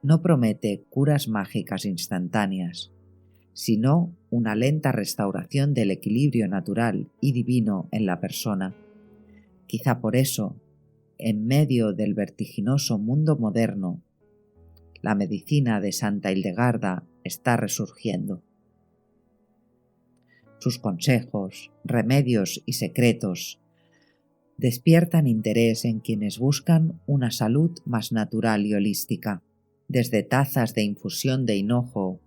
No promete curas mágicas instantáneas, sino una lenta restauración del equilibrio natural y divino en la persona. Quizá por eso, en medio del vertiginoso mundo moderno, la medicina de Santa Hildegarda está resurgiendo. Sus consejos, remedios y secretos despiertan interés en quienes buscan una salud más natural y holística, desde tazas de infusión de hinojo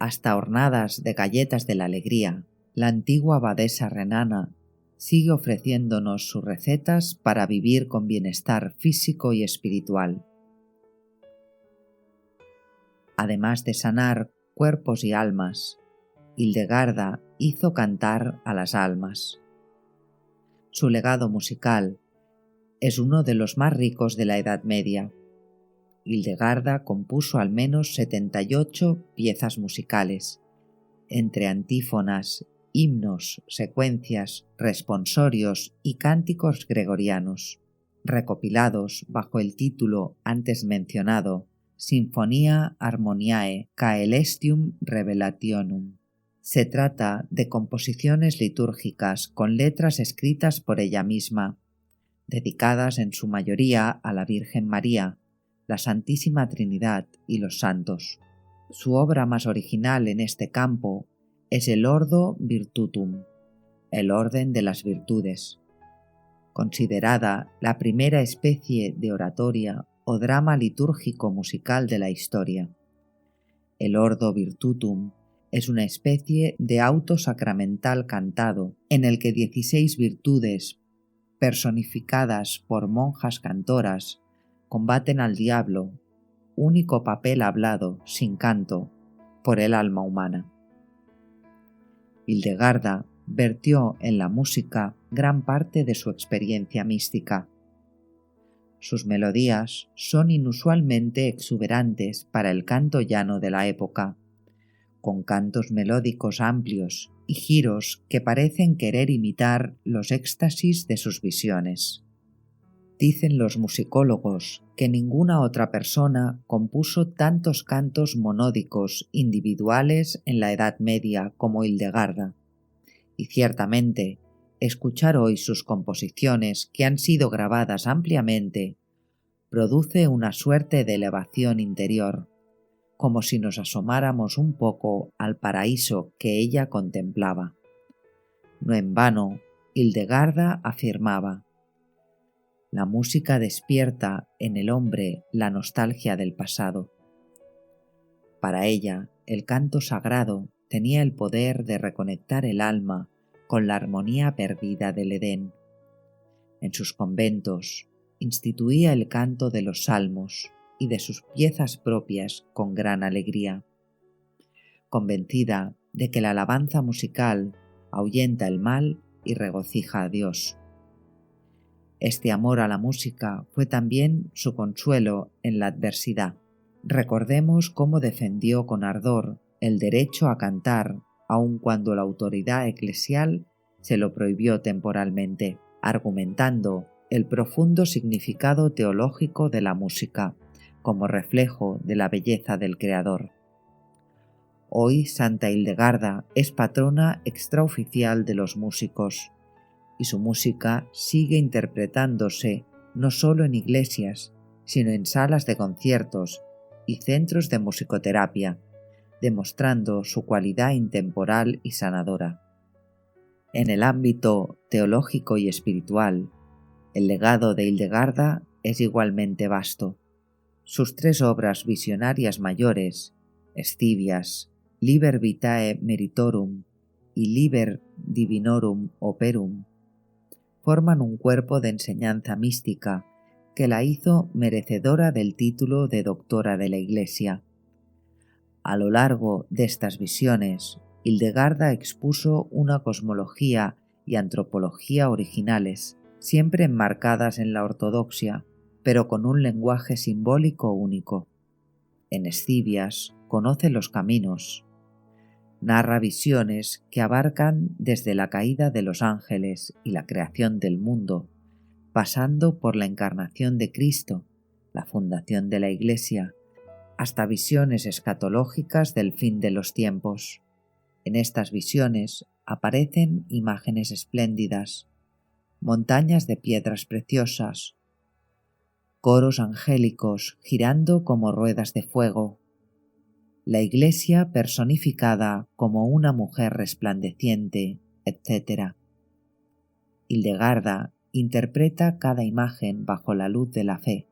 hasta hornadas de galletas de la alegría. La antigua abadesa renana sigue ofreciéndonos sus recetas para vivir con bienestar físico y espiritual. Además de sanar cuerpos y almas, Hildegarda hizo cantar a las almas. Su legado musical es uno de los más ricos de la Edad Media. Hildegarda compuso al menos 78 piezas musicales, entre antífonas, himnos, secuencias, responsorios y cánticos gregorianos, recopilados bajo el título antes mencionado Sinfonia Harmoniae Caelestium Revelationum. Se trata de composiciones litúrgicas con letras escritas por ella misma, dedicadas en su mayoría a la Virgen María, la Santísima Trinidad y los santos. Su obra más original en este campo es el Ordo Virtutum, el orden de las virtudes, considerada la primera especie de oratoria o drama litúrgico musical de la historia. El Ordo Virtutum es una especie de auto sacramental cantado en el que 16 virtudes, personificadas por monjas cantoras, combaten al diablo, único papel hablado, sin canto, por el alma humana. Hildegarda vertió en la música gran parte de su experiencia mística. Sus melodías son inusualmente exuberantes para el canto llano de la época, con cantos melódicos amplios y giros que parecen querer imitar los éxtasis de sus visiones. Dicen los musicólogos que ninguna otra persona compuso tantos cantos monódicos individuales en la Edad Media como Hildegarda, y ciertamente escuchar hoy sus composiciones, que han sido grabadas ampliamente, produce una suerte de elevación interior, como si nos asomáramos un poco al paraíso que ella contemplaba. No en vano, Hildegarda afirmaba: la música despierta en el hombre la nostalgia del pasado. Para ella, el canto sagrado tenía el poder de reconectar el alma con la armonía perdida del Edén. En sus conventos, instituía el canto de los salmos y de sus piezas propias con gran alegría, convencida de que la alabanza musical ahuyenta el mal y regocija a Dios. Este amor a la música fue también su consuelo en la adversidad. Recordemos cómo defendió con ardor el derecho a cantar, aun cuando la autoridad eclesial se lo prohibió temporalmente, argumentando el profundo significado teológico de la música como reflejo de la belleza del Creador. Hoy Santa Hildegarda es patrona extraoficial de los músicos, y su música sigue interpretándose no solo en iglesias, sino en salas de conciertos y centros de musicoterapia, demostrando su cualidad intemporal y sanadora. En el ámbito teológico y espiritual, el legado de Hildegarda es igualmente vasto. Sus 3 obras visionarias mayores, Scivias, Liber Vitae Meritorum y Liber Divinorum Operum, forman un cuerpo de enseñanza mística que la hizo merecedora del título de doctora de la Iglesia. A lo largo de estas visiones, Hildegarda expuso una cosmología y antropología originales, siempre enmarcadas en la ortodoxia, pero con un lenguaje simbólico único. En Scivias conoce los caminos. Narra visiones que abarcan desde la caída de los ángeles y la creación del mundo, pasando por la encarnación de Cristo, la fundación de la Iglesia, hasta visiones escatológicas del fin de los tiempos. En estas visiones aparecen imágenes espléndidas, montañas de piedras preciosas, coros angélicos girando como ruedas de fuego, la Iglesia personificada como una mujer resplandeciente, etc. Hildegarda interpreta cada imagen bajo la luz de la fe,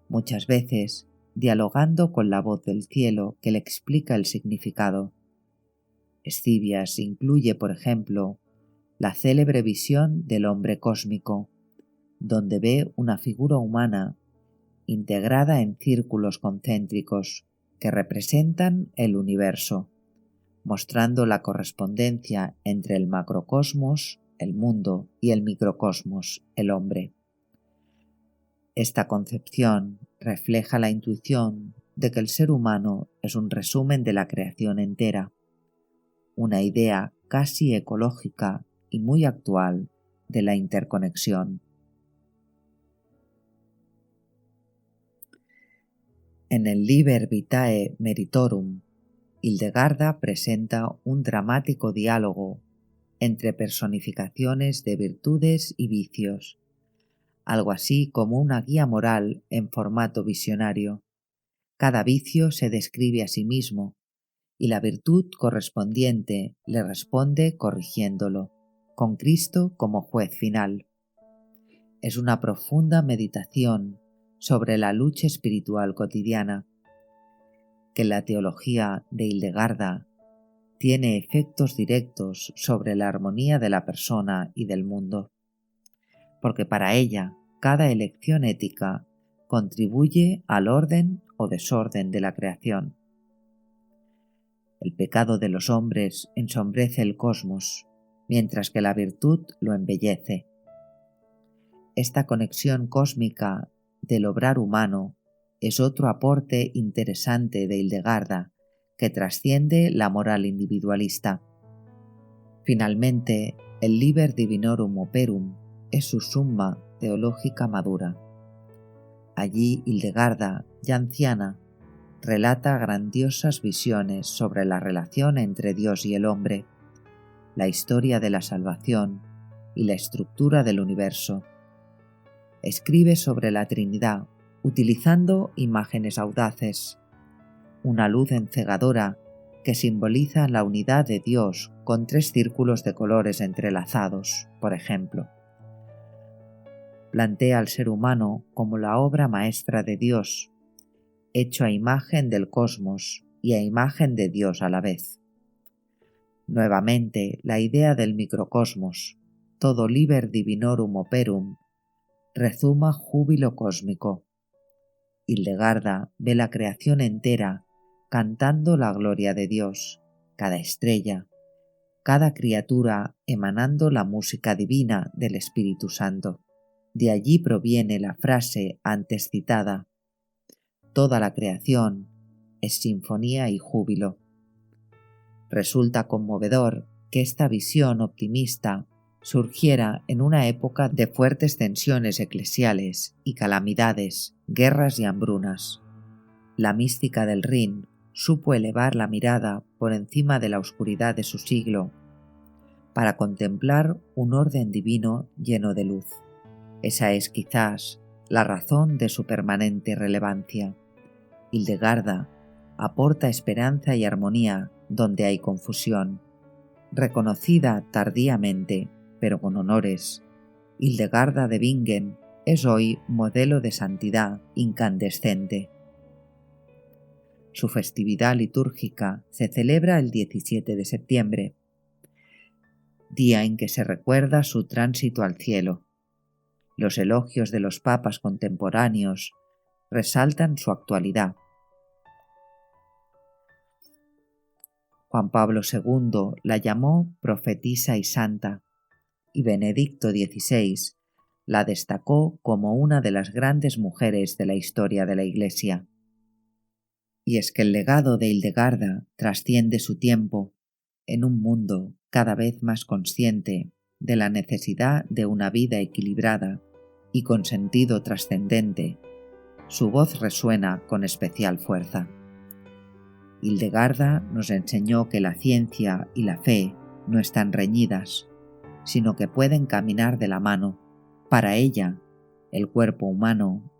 muchas veces dialogando con la voz del cielo que le explica el significado. Scivias incluye, por ejemplo, la célebre visión del hombre cósmico, donde ve una figura humana integrada en círculos concéntricos que representan el universo, mostrando la correspondencia entre el macrocosmos, el mundo, y el microcosmos, el hombre. Esta concepción refleja la intuición de que el ser humano es un resumen de la creación entera, una idea casi ecológica y muy actual de la interconexión. En el Liber Vitae Meritorum, Hildegarda presenta un dramático diálogo entre personificaciones de virtudes y vicios, algo así como una guía moral en formato visionario. Cada vicio se describe a sí mismo, y la virtud correspondiente le responde corrigiéndolo, con Cristo como juez final. Es una profunda meditación sobre la lucha espiritual cotidiana, que la teología de Hildegarda tiene efectos directos sobre la armonía de la persona y del mundo, porque para ella cada elección ética contribuye al orden o desorden de la creación. El pecado de los hombres ensombrece el cosmos, mientras que la virtud lo embellece. Esta conexión cósmica del obrar humano es otro aporte interesante de Hildegarda que trasciende la moral individualista. Finalmente, el Liber Divinorum Operum es su summa teológica madura. Allí Hildegarda, ya anciana, relata grandiosas visiones sobre la relación entre Dios y el hombre, la historia de la salvación y la estructura del universo. Escribe sobre la Trinidad utilizando imágenes audaces, una luz encegadora que simboliza la unidad de Dios con 3 círculos de colores entrelazados, por ejemplo. Plantea al ser humano como la obra maestra de Dios, hecho a imagen del cosmos y a imagen de Dios a la vez. Nuevamente, la idea del microcosmos, todo Liber Divinorum Operum, rezuma júbilo cósmico. Hildegarda ve la creación entera cantando la gloria de Dios, cada estrella, cada criatura emanando la música divina del Espíritu Santo. De allí proviene la frase antes citada: toda la creación es sinfonía y júbilo. Resulta conmovedor que esta visión optimista surgiera en una época de fuertes tensiones eclesiales y calamidades, guerras y hambrunas. La mística del Rin supo elevar la mirada por encima de la oscuridad de su siglo para contemplar un orden divino lleno de luz. Esa es quizás la razón de su permanente relevancia. Hildegarda aporta esperanza y armonía donde hay confusión. Reconocida tardíamente, pero con honores, Hildegarda de Bingen es hoy modelo de santidad incandescente. Su festividad litúrgica se celebra el 17 de septiembre, día en que se recuerda su tránsito al cielo. Los elogios de los papas contemporáneos resaltan su actualidad. Juan Pablo II la llamó profetisa y santa, y Benedicto XVI la destacó como una de las grandes mujeres de la historia de la Iglesia. Y es que el legado de Hildegarda trasciende su tiempo en un mundo cada vez más consciente de la necesidad de una vida equilibrada y con sentido trascendente. Su voz resuena con especial fuerza. Hildegarda nos enseñó que la ciencia y la fe no están reñidas, sino que pueden caminar de la mano. Para ella, el cuerpo humano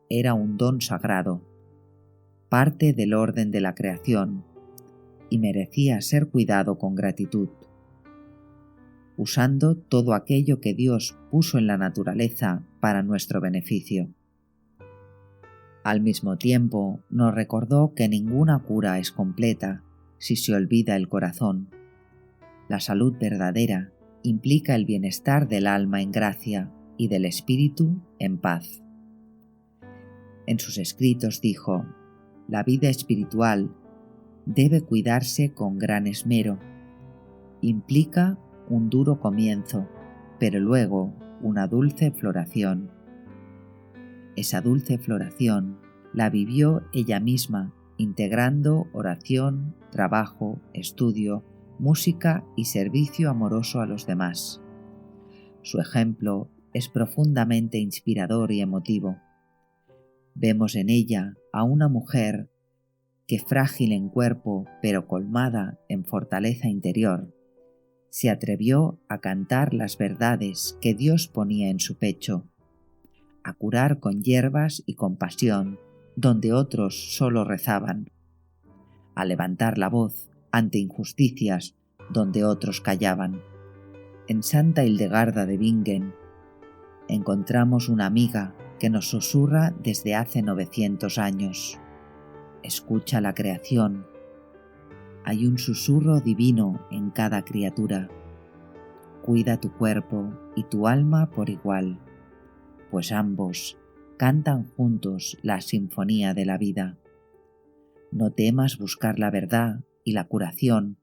era un don sagrado, parte del orden de la creación, y merecía ser cuidado con gratitud. Usando todo aquello que Dios puso en la naturaleza para nuestro beneficio. Al mismo tiempo, nos recordó que ninguna cura es completa si se olvida el corazón. La salud verdadera implica el bienestar del alma en gracia y del espíritu en paz. En sus escritos dijo: la vida espiritual debe cuidarse con gran esmero. Implica un duro comienzo, pero luego una dulce floración. Esa dulce floración la vivió ella misma, integrando oración, trabajo, estudio, música y servicio amoroso a los demás. Su ejemplo es profundamente inspirador y emotivo. Vemos en ella a una mujer que, frágil en cuerpo pero colmada en fortaleza interior, se atrevió a cantar las verdades que Dios ponía en su pecho, a curar con hierbas y compasión donde otros solo rezaban, a levantar la voz ante injusticias donde otros callaban. En Santa Hildegarda de Bingen encontramos una amiga que nos susurra desde hace 900 años. Escucha la creación. Hay un susurro divino en cada criatura. Cuida tu cuerpo y tu alma por igual, pues ambos cantan juntos la sinfonía de la vida. No temas buscar la verdad y la curación,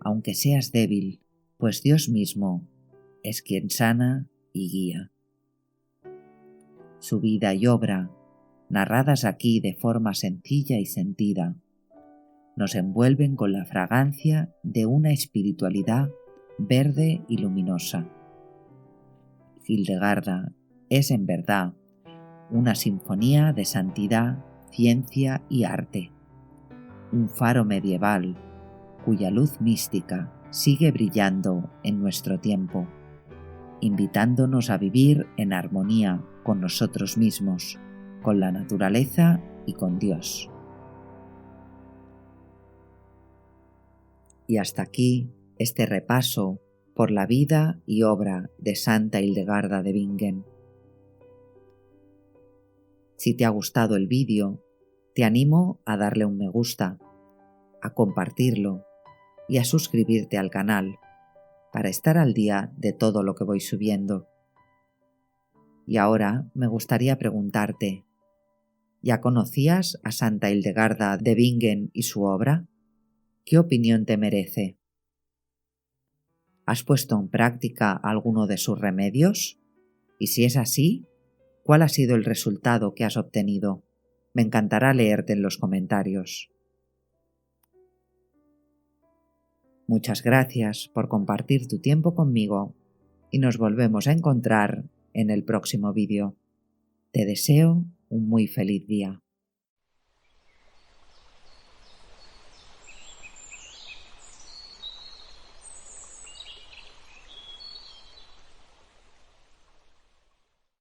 aunque seas débil, pues Dios mismo es quien sana y guía. Su vida y obra, narradas aquí de forma sencilla y sentida, nos envuelven con la fragancia de una espiritualidad verde y luminosa. Hildegarda es en verdad una sinfonía de santidad, ciencia y arte, un faro medieval cuya luz mística sigue brillando en nuestro tiempo, invitándonos a vivir en armonía con nosotros mismos, con la naturaleza y con Dios. Y hasta aquí este repaso por la vida y obra de Santa Hildegarda de Bingen. Si te ha gustado el vídeo, te animo a darle un me gusta, a compartirlo y a suscribirte al canal para estar al día de todo lo que voy subiendo. Y ahora me gustaría preguntarte, ¿ya conocías a Santa Hildegarda de Bingen y su obra? ¿Qué opinión te merece? ¿Has puesto en práctica alguno de sus remedios? Y si es así, ¿cuál ha sido el resultado que has obtenido? Me encantará leerte en los comentarios. Muchas gracias por compartir tu tiempo conmigo y nos volvemos a encontrar en el próximo vídeo. Te deseo un muy feliz día.